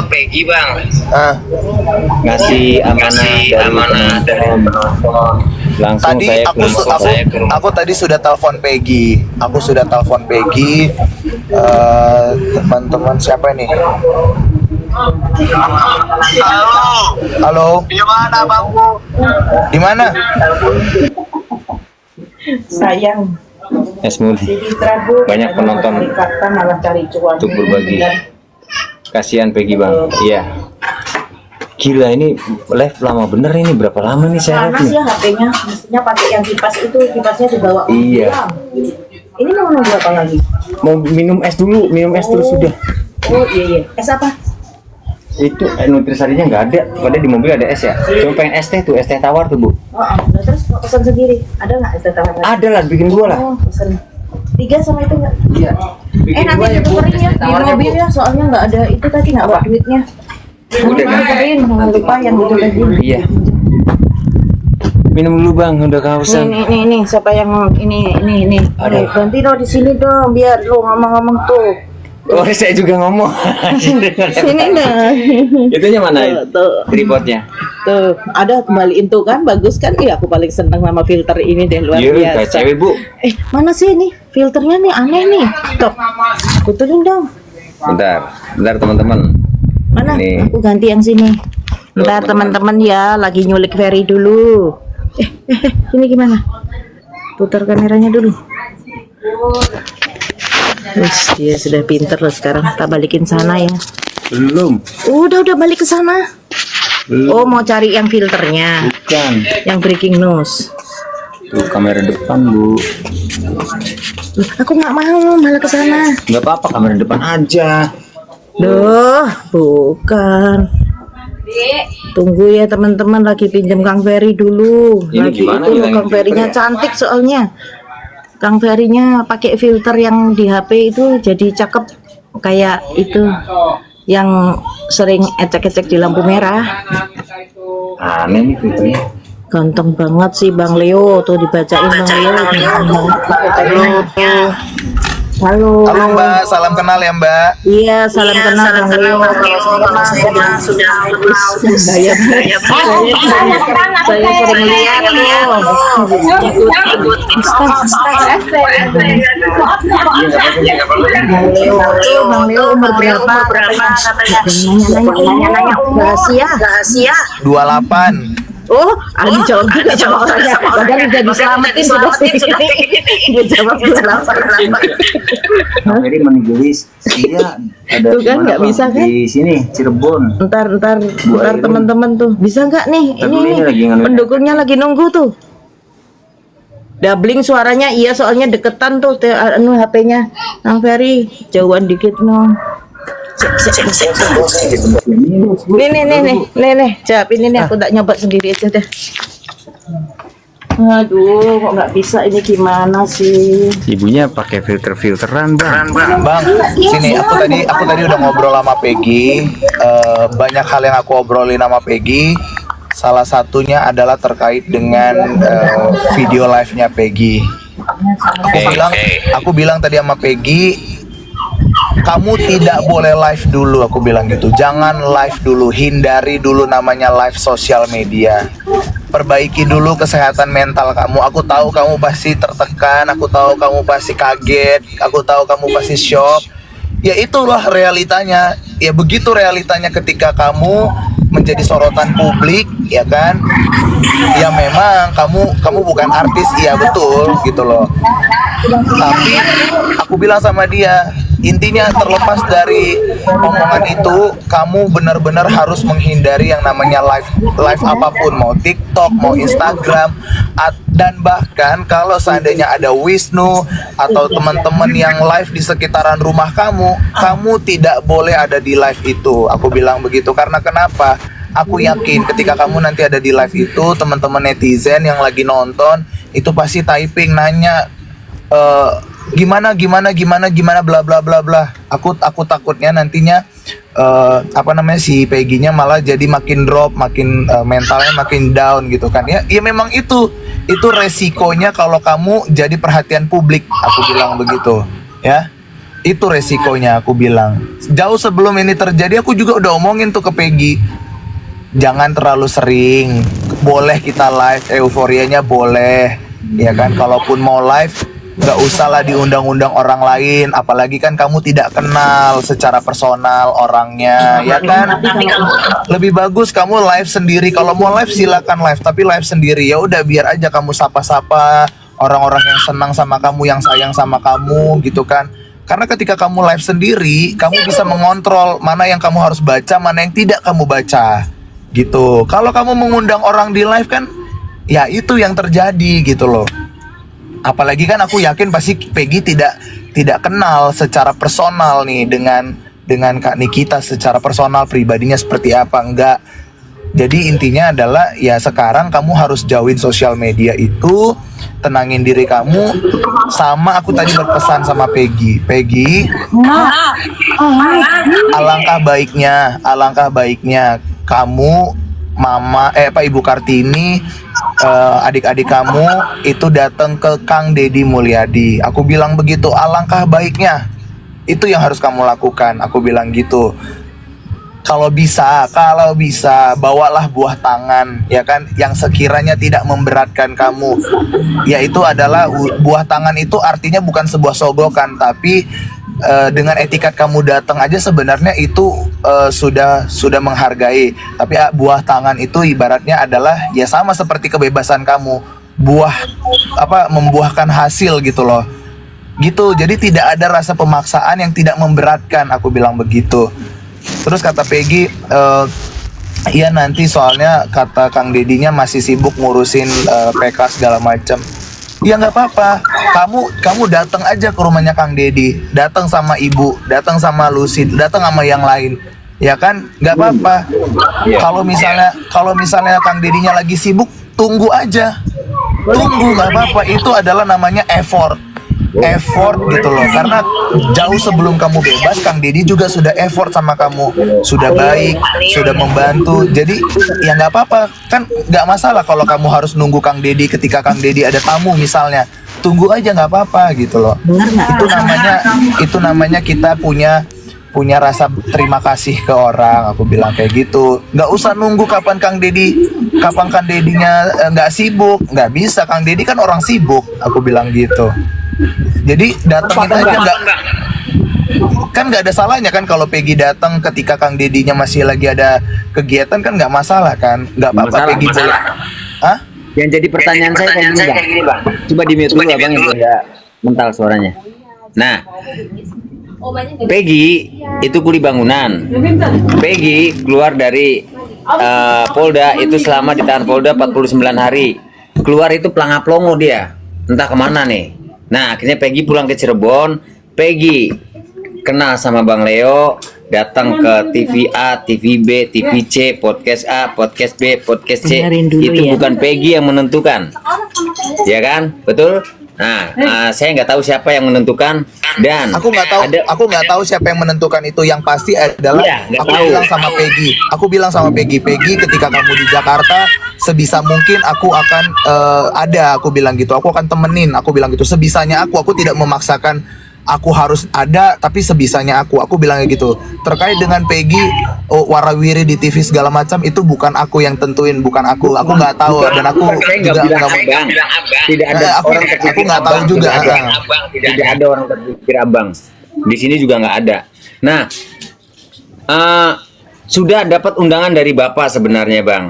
Speaker 1: Peggy bang. Ngasih amanah dari penonton. Langsung
Speaker 7: Tadi
Speaker 1: saya
Speaker 7: aku tadi sudah telepon Peggy. Teman-teman siapa ini? Halo. Gimana Bangku? Di mana?
Speaker 3: Sayang.
Speaker 1: Banyak penonton
Speaker 3: malah cari cuan
Speaker 1: untuk berbagi. Kasihan Peggy bang. Iya. Gila ini live lama bener ini, berapa lama nih saya
Speaker 3: panas ya HP-nya, mestinya pakai yang kipas itu, kipasnya dibawa.
Speaker 1: Iya.
Speaker 3: Ini mau nunggu apa lagi?
Speaker 1: Mau minum es dulu sudah.
Speaker 3: Oh iya. Es apa?
Speaker 1: Itu Nutrisarinya nggak ada di mobil ada es ya. Cuma pengen es teh tawar tuh Bu.
Speaker 3: Terus mau pesan sendiri, ada nggak es teh tawar?
Speaker 1: Ada lah, bikin 2 lah.
Speaker 3: Oh pesan 3 sama itu nggak?
Speaker 1: Iya.
Speaker 3: Nanti ditukerin ya di mobil ya, soalnya nggak ada itu tadi, nggak bawa duitnya.
Speaker 1: Udah kan?
Speaker 3: Jangan lupa yang itu tadi.
Speaker 1: Iya. Minum dulu bang, udah kehausan.
Speaker 3: Nih, siapa yang ini. Ganti dong di sini dong, biar lu ngomong-ngomong tuh.
Speaker 1: Oh, saya juga ngomong.
Speaker 3: Sini dah.
Speaker 1: Itunya mana?
Speaker 3: Tuh.
Speaker 1: Tripodnya.
Speaker 3: Tuh, ada kembaliin tuh kan, bagus kan? Iya, aku paling seneng sama filter ini deh, luar biasa.
Speaker 1: Kayak cewek Bu.
Speaker 3: Mana sih ini? Filternya nih aneh nih. Tuh, putulin dong.
Speaker 1: Bentar teman-teman.
Speaker 3: Mana?
Speaker 1: Ini.
Speaker 3: Aku ganti yang sini. Bentar teman-teman ya, lagi nyulik Ferry dulu. Ini gimana? Putar kameranya dulu. Wis, dia sudah pinter loh sekarang. Kita balikin sana ya.
Speaker 1: Belum.
Speaker 3: Udah balik ke sana. Oh, mau cari yang filternya.
Speaker 1: Bukan.
Speaker 3: Yang breaking news.
Speaker 1: Tuh kamera depan Bu.
Speaker 3: Loh, aku nggak mau, malah ke sana.
Speaker 1: Nggak apa-apa, kamera depan aja.
Speaker 3: Duh, bukan. Tunggu ya teman-teman, lagi pinjam Kang Ferry dulu.
Speaker 1: Ini
Speaker 3: Lagi
Speaker 1: gimana
Speaker 3: itu
Speaker 1: ya,
Speaker 3: Kang Ferry-nya cantik soalnya. Kang Ferry-nya pakai filter yang di HP itu jadi cakep kayak itu yang sering ecek-ecek di lampu merah.
Speaker 1: Aneh nih filternya.
Speaker 3: Ganteng banget sih Bang Leo, tuh dibacain Bang Leo. Halo.
Speaker 7: Halo Mbak, salam kenal ya Mbak.
Speaker 3: Iya, salam kenal Bang Leo. Kalau saya sudah bayar. Saya sering lihat loh. Bang Leo umur berapa? Nanya-nanya rahasia.
Speaker 7: 28.
Speaker 3: Oh, ada dijawab juga sama orangnya. Padahal udah diselamatin sudah. Dia jawab 28.
Speaker 1: Kang Ferry menigulis. Iya, ada
Speaker 3: Tuh kan,
Speaker 1: di mana,
Speaker 3: nggak
Speaker 1: Bang?
Speaker 3: bisa kan?
Speaker 1: Di sini, Cirebon.
Speaker 3: Ntar teman-teman tuh bisa nggak nih?
Speaker 1: Tapi ini lagi
Speaker 3: Ini
Speaker 1: ngeliat.
Speaker 3: pendukungnya lagi nunggu tuh. Doubling suaranya iya soalnya deketan tuh HP-nya Kang Ferry jauhan dikit no. Nih, jawab ini nih aku tak nyoba sendiri aja deh. Aduh, kok nggak bisa ini gimana sih?
Speaker 1: Ibunya pakai filter-filteran, Bang.
Speaker 7: Bang, sini aku tadi udah ngobrol sama Peggy. Banyak hal yang aku obrolin sama Peggy. Salah satunya adalah terkait dengan video live-nya Peggy. Aku bilang tadi sama Peggy, kamu tidak boleh live dulu, aku bilang gitu. Jangan live dulu, hindari dulu namanya live sosial media. Perbaiki dulu kesehatan mental kamu. Aku tahu kamu pasti tertekan, aku tahu kamu pasti kaget, aku tahu kamu pasti shock. Ya itulah realitanya. Ya begitu realitanya ketika kamu menjadi sorotan publik, ya kan? Ya memang kamu bukan artis, iya betul gitu loh. Tapi aku bilang sama dia, intinya terlepas dari omongan itu, kamu benar-benar harus menghindari yang namanya live apapun, mau TikTok, mau Instagram, dan bahkan kalau seandainya ada Wisnu atau teman-teman yang live di sekitaran rumah kamu tidak boleh ada di live itu. Aku bilang begitu karena kenapa? Aku yakin ketika kamu nanti ada di live itu, teman-teman netizen yang lagi nonton itu pasti typing nanya gimana bla bla bla bla. Aku takutnya nantinya si Peggy-nya malah jadi makin drop, makin mentalnya makin down gitu kan. Ya memang itu resikonya kalau kamu jadi perhatian publik, aku bilang begitu ya. Itu resikonya, aku bilang. Jauh sebelum ini terjadi aku juga udah omongin tuh ke Peggy, jangan terlalu sering. Boleh kita live, euforianya boleh, ya kan. Kalaupun mau live, nggak usah lah diundang-undang orang lain. Apalagi kan kamu tidak kenal secara personal orangnya, ya kan. Lebih bagus kamu live sendiri. Kalau mau live silakan live, tapi live sendiri. Ya udah biar aja kamu sapa-sapa orang-orang yang senang sama kamu, yang sayang sama kamu, gitu kan. Karena ketika kamu live sendiri, kamu bisa mengontrol mana yang kamu harus baca, mana yang tidak kamu baca. Gitu. Kalau kamu mengundang orang di live kan, ya itu yang terjadi gitu loh. Apalagi kan aku yakin pasti Peggy tidak kenal secara personal nih dengan Kak Nikita secara personal, pribadinya seperti apa, enggak. Jadi intinya adalah ya sekarang kamu harus jauhin sosial media itu, tenangin diri kamu. Sama aku tadi berpesan sama Peggy, alangkah baiknya kamu Ibu Kartini, adik-adik kamu itu datang ke Kang Deddy Mulyadi. Aku bilang begitu, alangkah baiknya. Itu yang harus kamu lakukan, aku bilang gitu. Kalau bisa bawalah buah tangan, ya kan, yang sekiranya tidak memberatkan kamu. Yaitu adalah buah tangan itu artinya bukan sebuah sogokan, tapi dengan etikat kamu datang aja sebenarnya itu sudah menghargai. Tapi buah tangan itu ibaratnya adalah ya sama seperti kebebasan kamu, membuahkan hasil gitu loh. Gitu. Jadi tidak ada rasa pemaksaan yang tidak memberatkan, aku bilang begitu. Terus kata Peggy, iya nanti soalnya kata Kang Dedinya masih sibuk ngurusin PK segala macam. Ya nggak apa-apa, kamu datang aja ke rumahnya Kang Deddy, datang sama ibu, datang sama Lucy, datang sama yang lain, ya kan, nggak apa-apa. Kalau misalnya Kang Dedinya lagi sibuk, tunggu aja, nggak apa-apa. Itu adalah namanya effort. effort gitu loh, karena jauh sebelum kamu bebas Kang Deddy juga sudah effort sama kamu, sudah baik, sudah membantu. Jadi ya nggak apa-apa kan, nggak masalah kalau kamu harus nunggu Kang Deddy ketika Kang Deddy ada tamu misalnya, tunggu aja nggak apa-apa gitu loh. Itu namanya kita punya rasa terima kasih ke orang, aku bilang kayak gitu. Nggak usah nunggu kapan Kang Deddy-nya nggak sibuk, nggak bisa. Kang Deddy kan orang sibuk, aku bilang gitu. Jadi datangin aja, nggak ada salahnya kan kalau Peggy datang ketika Kang Deddy-nya masih lagi ada kegiatan, kan nggak masalah kan, nggak apa-apa Peggy boleh. Hah?
Speaker 1: Yang jadi pertanyaan saya kayak gini bang. Coba di mute dulu abang, nggak mental suaranya. Nah, Peggy itu kuli bangunan. Peggy keluar dari Polda itu selama ditahan Polda 49 hari. Keluar itu pelangap-longo dia, entah kemana nih. Nah akhirnya Peggy pulang ke Cirebon. Peggy kenal sama Bang Leo, datang ke TV A, TV B, TV C, podcast A, podcast B, podcast C. Itu ya. Bukan Peggy yang menentukan, ya kan? Betul? Nah, saya nggak tahu siapa yang menentukan, dan
Speaker 7: aku nggak tahu siapa yang menentukan itu. Yang pasti adalah aku bilang sama Peggy, ketika kamu di Jakarta sebisa mungkin aku akan aku bilang gitu, aku akan temenin, aku bilang gitu, sebisanya aku tidak memaksakan aku harus ada, tapi sebisanya aku bilangnya gitu. Terkait dengan Peggy warawiri di TV segala macam, itu bukan aku yang tentuin, bukan aku nggak tahu, dan aku juga nggak mau bilang.
Speaker 1: Tidak ada
Speaker 7: aku nggak tahu juga.
Speaker 1: Tidak ada orang terpikir abang. Di sini juga nggak ada. Nah, sudah dapat undangan dari bapak sebenarnya bang.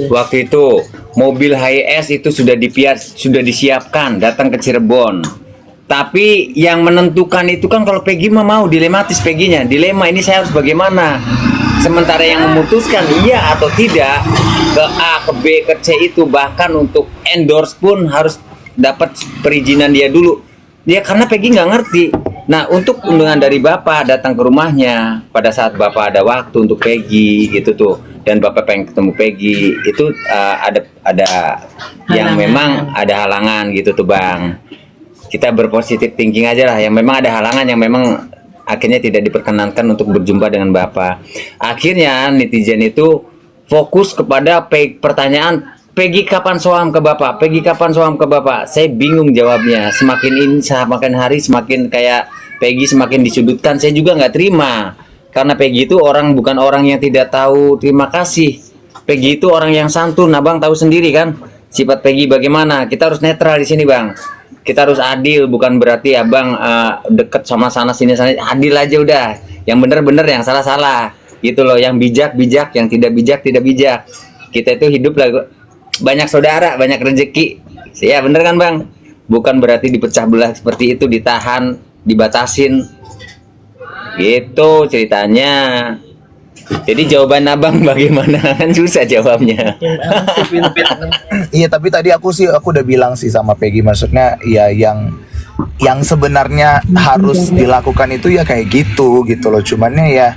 Speaker 1: Waktu itu mobil HIS itu sudah disiapkan datang ke Cirebon. Tapi yang menentukan itu kan kalau Peggy mau dilematis, Peggy-nya dilema, ini saya harus bagaimana. Sementara yang memutuskan iya atau tidak ke A, ke B, ke C itu, bahkan untuk endorse pun harus dapat perizinan dia dulu. Dia karena Peggy nggak ngerti. Nah untuk undangan dari bapak datang ke rumahnya pada saat bapak ada waktu untuk Peggy gitu tuh, dan bapak pengen ketemu Peggy itu ada yang memang ada halangan gitu tuh bang. Kita berpositif thinking aja lah, yang memang ada halangan yang memang akhirnya tidak diperkenankan untuk berjumpa dengan bapak. Akhirnya netizen itu fokus kepada pertanyaan Peggy kapan soam ke bapak, Peggy kapan soam ke bapak. Saya bingung jawabnya. Semakin hari semakin kayak Peggy semakin disudutkan. Saya juga nggak terima, karena Peggy itu bukan orang yang tidak tahu terima kasih. Peggy itu orang yang santun, abang tahu sendiri kan sifat Peggy bagaimana. Kita harus netral di sini bang. Kita harus adil, bukan berarti abang deket sama sana sini, adil aja udah. Yang benar-benar, yang salah-salah gitu loh. Yang bijak, yang tidak bijak. Kita itu hidup lah, banyak saudara, banyak rezeki. Ya bener kan bang? Bukan berarti dipecah belah seperti itu, ditahan, dibatasin gitu ceritanya. Jadi jawaban abang bagaimana? Kan susah jawabnya.
Speaker 7: Iya, tapi tadi aku udah bilang sih sama Peggy, maksudnya ya yang sebenarnya harus dilakukan itu ya kayak gitu loh. Cumannya ya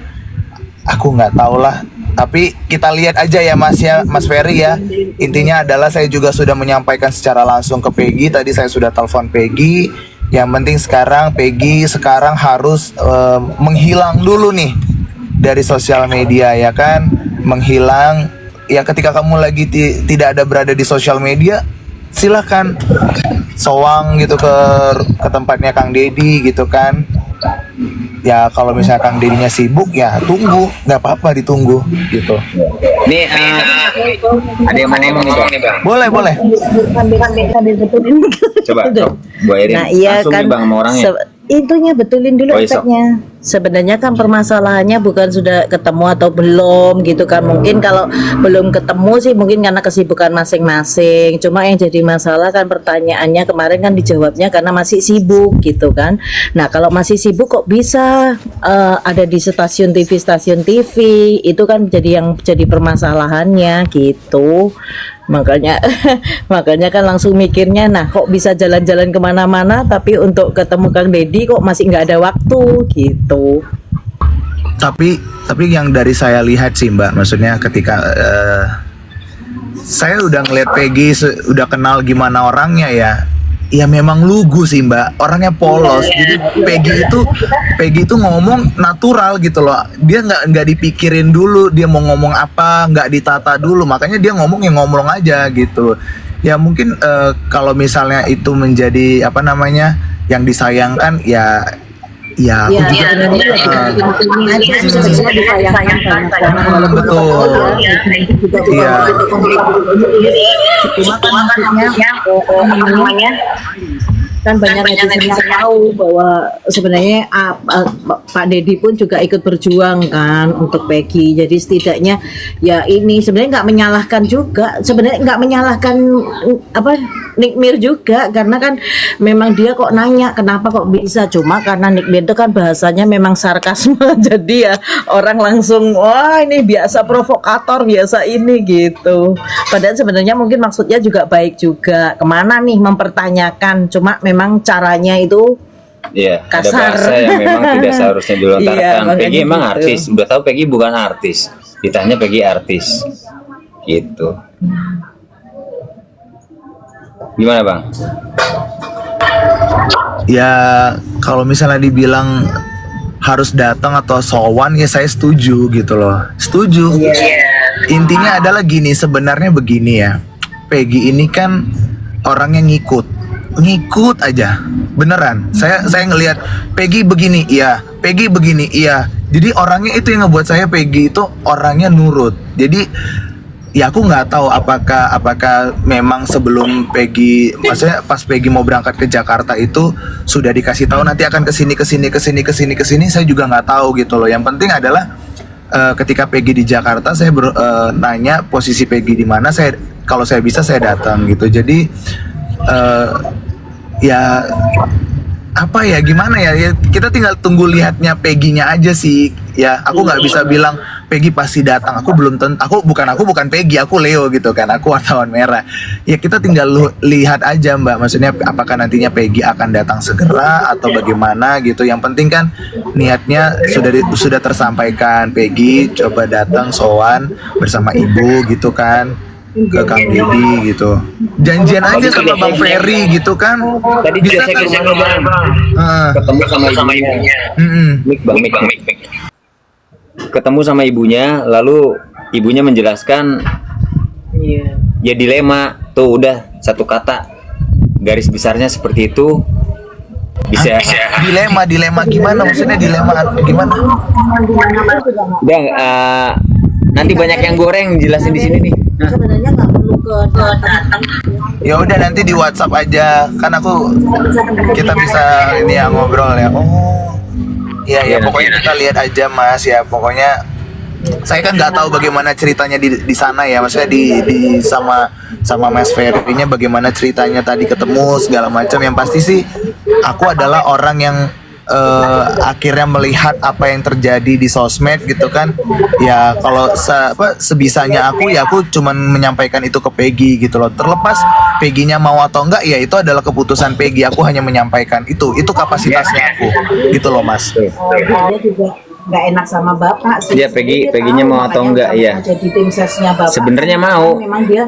Speaker 7: aku nggak tahu lah. Tapi kita lihat aja ya Mas Ferry ya. Intinya adalah saya juga sudah menyampaikan secara langsung ke Peggy. Tadi saya sudah telepon Peggy. Yang penting sekarang Peggy harus menghilang dulu nih dari sosial media, ya kan, menghilang. Ya ketika kamu lagi tidak ada berada di sosial media, silahkan soang gitu ke tempatnya Kang Deddy gitu kan. Ya kalau misalnya Kang Deddy-nya sibuk, ya tunggu, nggak apa-apa, ditunggu gitu.
Speaker 1: Nih ada yang mau ngomong nih bang?
Speaker 7: Boleh.
Speaker 1: Coba Bu Erin,
Speaker 3: Nah iya
Speaker 1: langsung
Speaker 3: kan,
Speaker 1: nih bang sama orangnya.
Speaker 3: intinya betulin dulu efeknya. Sebenarnya kan permasalahannya bukan sudah ketemu atau belum gitu kan. Mungkin kalau belum ketemu sih mungkin karena kesibukan masing-masing. Cuma yang jadi masalah kan pertanyaannya kemarin kan dijawabnya karena masih sibuk gitu kan. Nah kalau masih sibuk kok bisa ada di stasiun TV itu kan jadi permasalahannya gitu. Makanya kan langsung mikirnya, nah kok bisa jalan-jalan kemana-mana tapi untuk ketemu Kang Deddy kok masih nggak ada waktu gitu.
Speaker 7: Tapi yang dari saya lihat sih Mbak, maksudnya ketika saya udah ngeliat Peggy, udah kenal gimana orangnya ya. ya memang lugu sih Mbak, orangnya polos. Jadi Peggy itu ngomong natural gitu loh. Dia nggak dipikirin dulu dia mau ngomong apa, nggak ditata dulu. Makanya dia ngomong yang ngomong aja gitu. Ya mungkin kalau misalnya itu menjadi apa namanya yang disayangkan ya aku juga betul. Iya.
Speaker 3: Kan banyak netizen yang tahu bahwa sebenarnya Pak Deddy pun juga ikut berjuang kan untuk Peggy. Jadi setidaknya ya ini sebenarnya nggak menyalahkan juga, sebenarnya nggak menyalahkan apa Nick Mir juga, karena kan memang dia kok nanya kenapa kok bisa, cuma karena Nick Mir itu kan bahasanya memang sarkasme jadi ya orang langsung wah ini biasa provokator biasa ini gitu. Padahal sebenarnya mungkin maksudnya juga baik juga, kemana nih mempertanyakan, cuma memang caranya itu
Speaker 1: Iya, ada
Speaker 3: kasar.
Speaker 1: bahasa yang memang tidak seharusnya dilontarkan.
Speaker 3: Iya,
Speaker 1: Peggy
Speaker 3: makanya
Speaker 1: emang
Speaker 3: gitu.
Speaker 1: artis, udah tahu Peggy bukan artis. Ditanya Peggy artis, gitu. Gimana Bang?
Speaker 7: Ya kalau misalnya dibilang harus datang atau sowan ya saya setuju gitu loh. Setuju. Intinya adalah gini, sebenarnya begini ya. Peggy ini kan orang yang ngikut aja. Beneran. Saya ngelihat Peggy begini, iya. Peggy begini, iya. Jadi orangnya itu yang ngebuat saya Peggy itu orangnya nurut. Jadi ya aku nggak tahu apakah memang sebelum Peggy, maksudnya pas Peggy mau berangkat ke Jakarta itu sudah dikasih tahu nanti akan kesini. Saya juga nggak tahu gitu loh. Yang penting adalah ketika Peggy di Jakarta saya nanya posisi Peggy di mana. Kalau saya bisa saya datang gitu. Jadi ya apa ya gimana ya, kita tinggal tunggu lihatnya Peggy-nya aja sih ya. Aku nggak bisa bilang Peggy pasti datang, aku belum tentu, aku bukan Peggy, aku Leo gitu kan, aku wartawan merah ya. Kita tinggal lihat aja Mbak, maksudnya apakah nantinya Peggy akan datang segera atau bagaimana gitu. Yang penting kan niatnya sudah tersampaikan, Peggy coba datang sowan bersama ibu gitu kan ke Kang Deddy gitu, janjian aja sama Bang Ferry gitu kan.
Speaker 1: Tadi
Speaker 7: Bisa
Speaker 1: saya
Speaker 7: kan?
Speaker 1: ke rumah Bang. Ketemu sama ibunya. Mik Bang, mik. Ketemu sama ibunya, lalu ibunya menjelaskan ya dilema tuh, udah satu kata garis besarnya seperti itu. Bisa
Speaker 7: dilema gimana, maksudnya dilema gimana?
Speaker 1: Udah nanti banyak yang goreng jelasin di sini nih.
Speaker 3: Sebenarnya nggak perlu ke datang.
Speaker 7: Ya udah nanti di WhatsApp aja kan, kita bisa ini ya ngobrol ya. Oh iya pokoknya kita lihat aja Mas ya. Pokoknya saya kan nggak tahu bagaimana ceritanya di sana ya, maksudnya di sama Mas Ferry-nya bagaimana ceritanya tadi ketemu segala macam. Yang pasti sih aku adalah orang yang akhirnya melihat apa yang terjadi di sosmed gitu kan ya. Kalau sebisanya aku cuman menyampaikan itu ke Peggy gitu loh. Terlepas Peggy-nya mau atau enggak ya itu adalah keputusan Peggy, aku hanya menyampaikan itu kapasitasnya aku gitu loh Mas.
Speaker 3: Dia juga nggak enak sama bapak sih.
Speaker 1: Iya, Peggy-nya mau atau enggak ya.
Speaker 3: Jadi tim sesnya bapak.
Speaker 1: Sebenarnya mau.
Speaker 3: Memang dia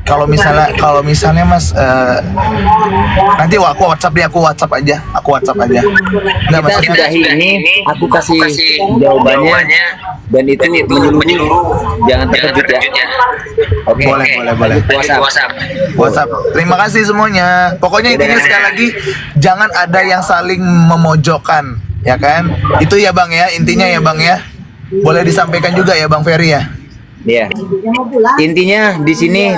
Speaker 7: Kalau misalnya Mas nanti aku WhatsApp aja. Nggak,
Speaker 1: Kita
Speaker 7: maksudnya
Speaker 1: sudahi ini, aku kasih jawabannya dan itu menyeluruh, jangan terkejut ya. Oke.
Speaker 7: Boleh. WhatsApp. Terima kasih semuanya. Pokoknya intinya sekali lagi jangan ada yang saling memojokkan, ya kan? Itu ya Bang ya, intinya ya Bang ya. Boleh disampaikan juga ya Bang Ferry ya.
Speaker 1: Iya. Intinya di sini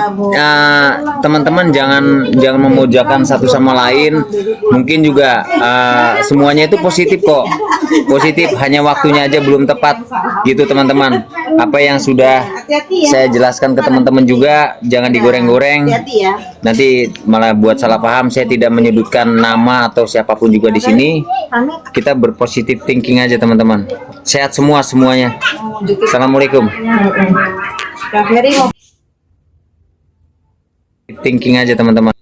Speaker 1: teman-teman jangan memojokkan satu sama lain. Mungkin juga semuanya itu positif kok. Positif, hanya waktunya aja belum tepat gitu teman-teman. Apa yang sudah saya jelaskan ke teman-teman juga jangan digoreng-goreng. Nanti malah buat salah paham. Saya tidak menyudutkan nama atau siapapun juga di sini. Kita berpositif thinking aja teman-teman. Sehat semuanya. Assalamualaikum.
Speaker 3: Kak Ferry mau
Speaker 1: Thinking aja teman-teman.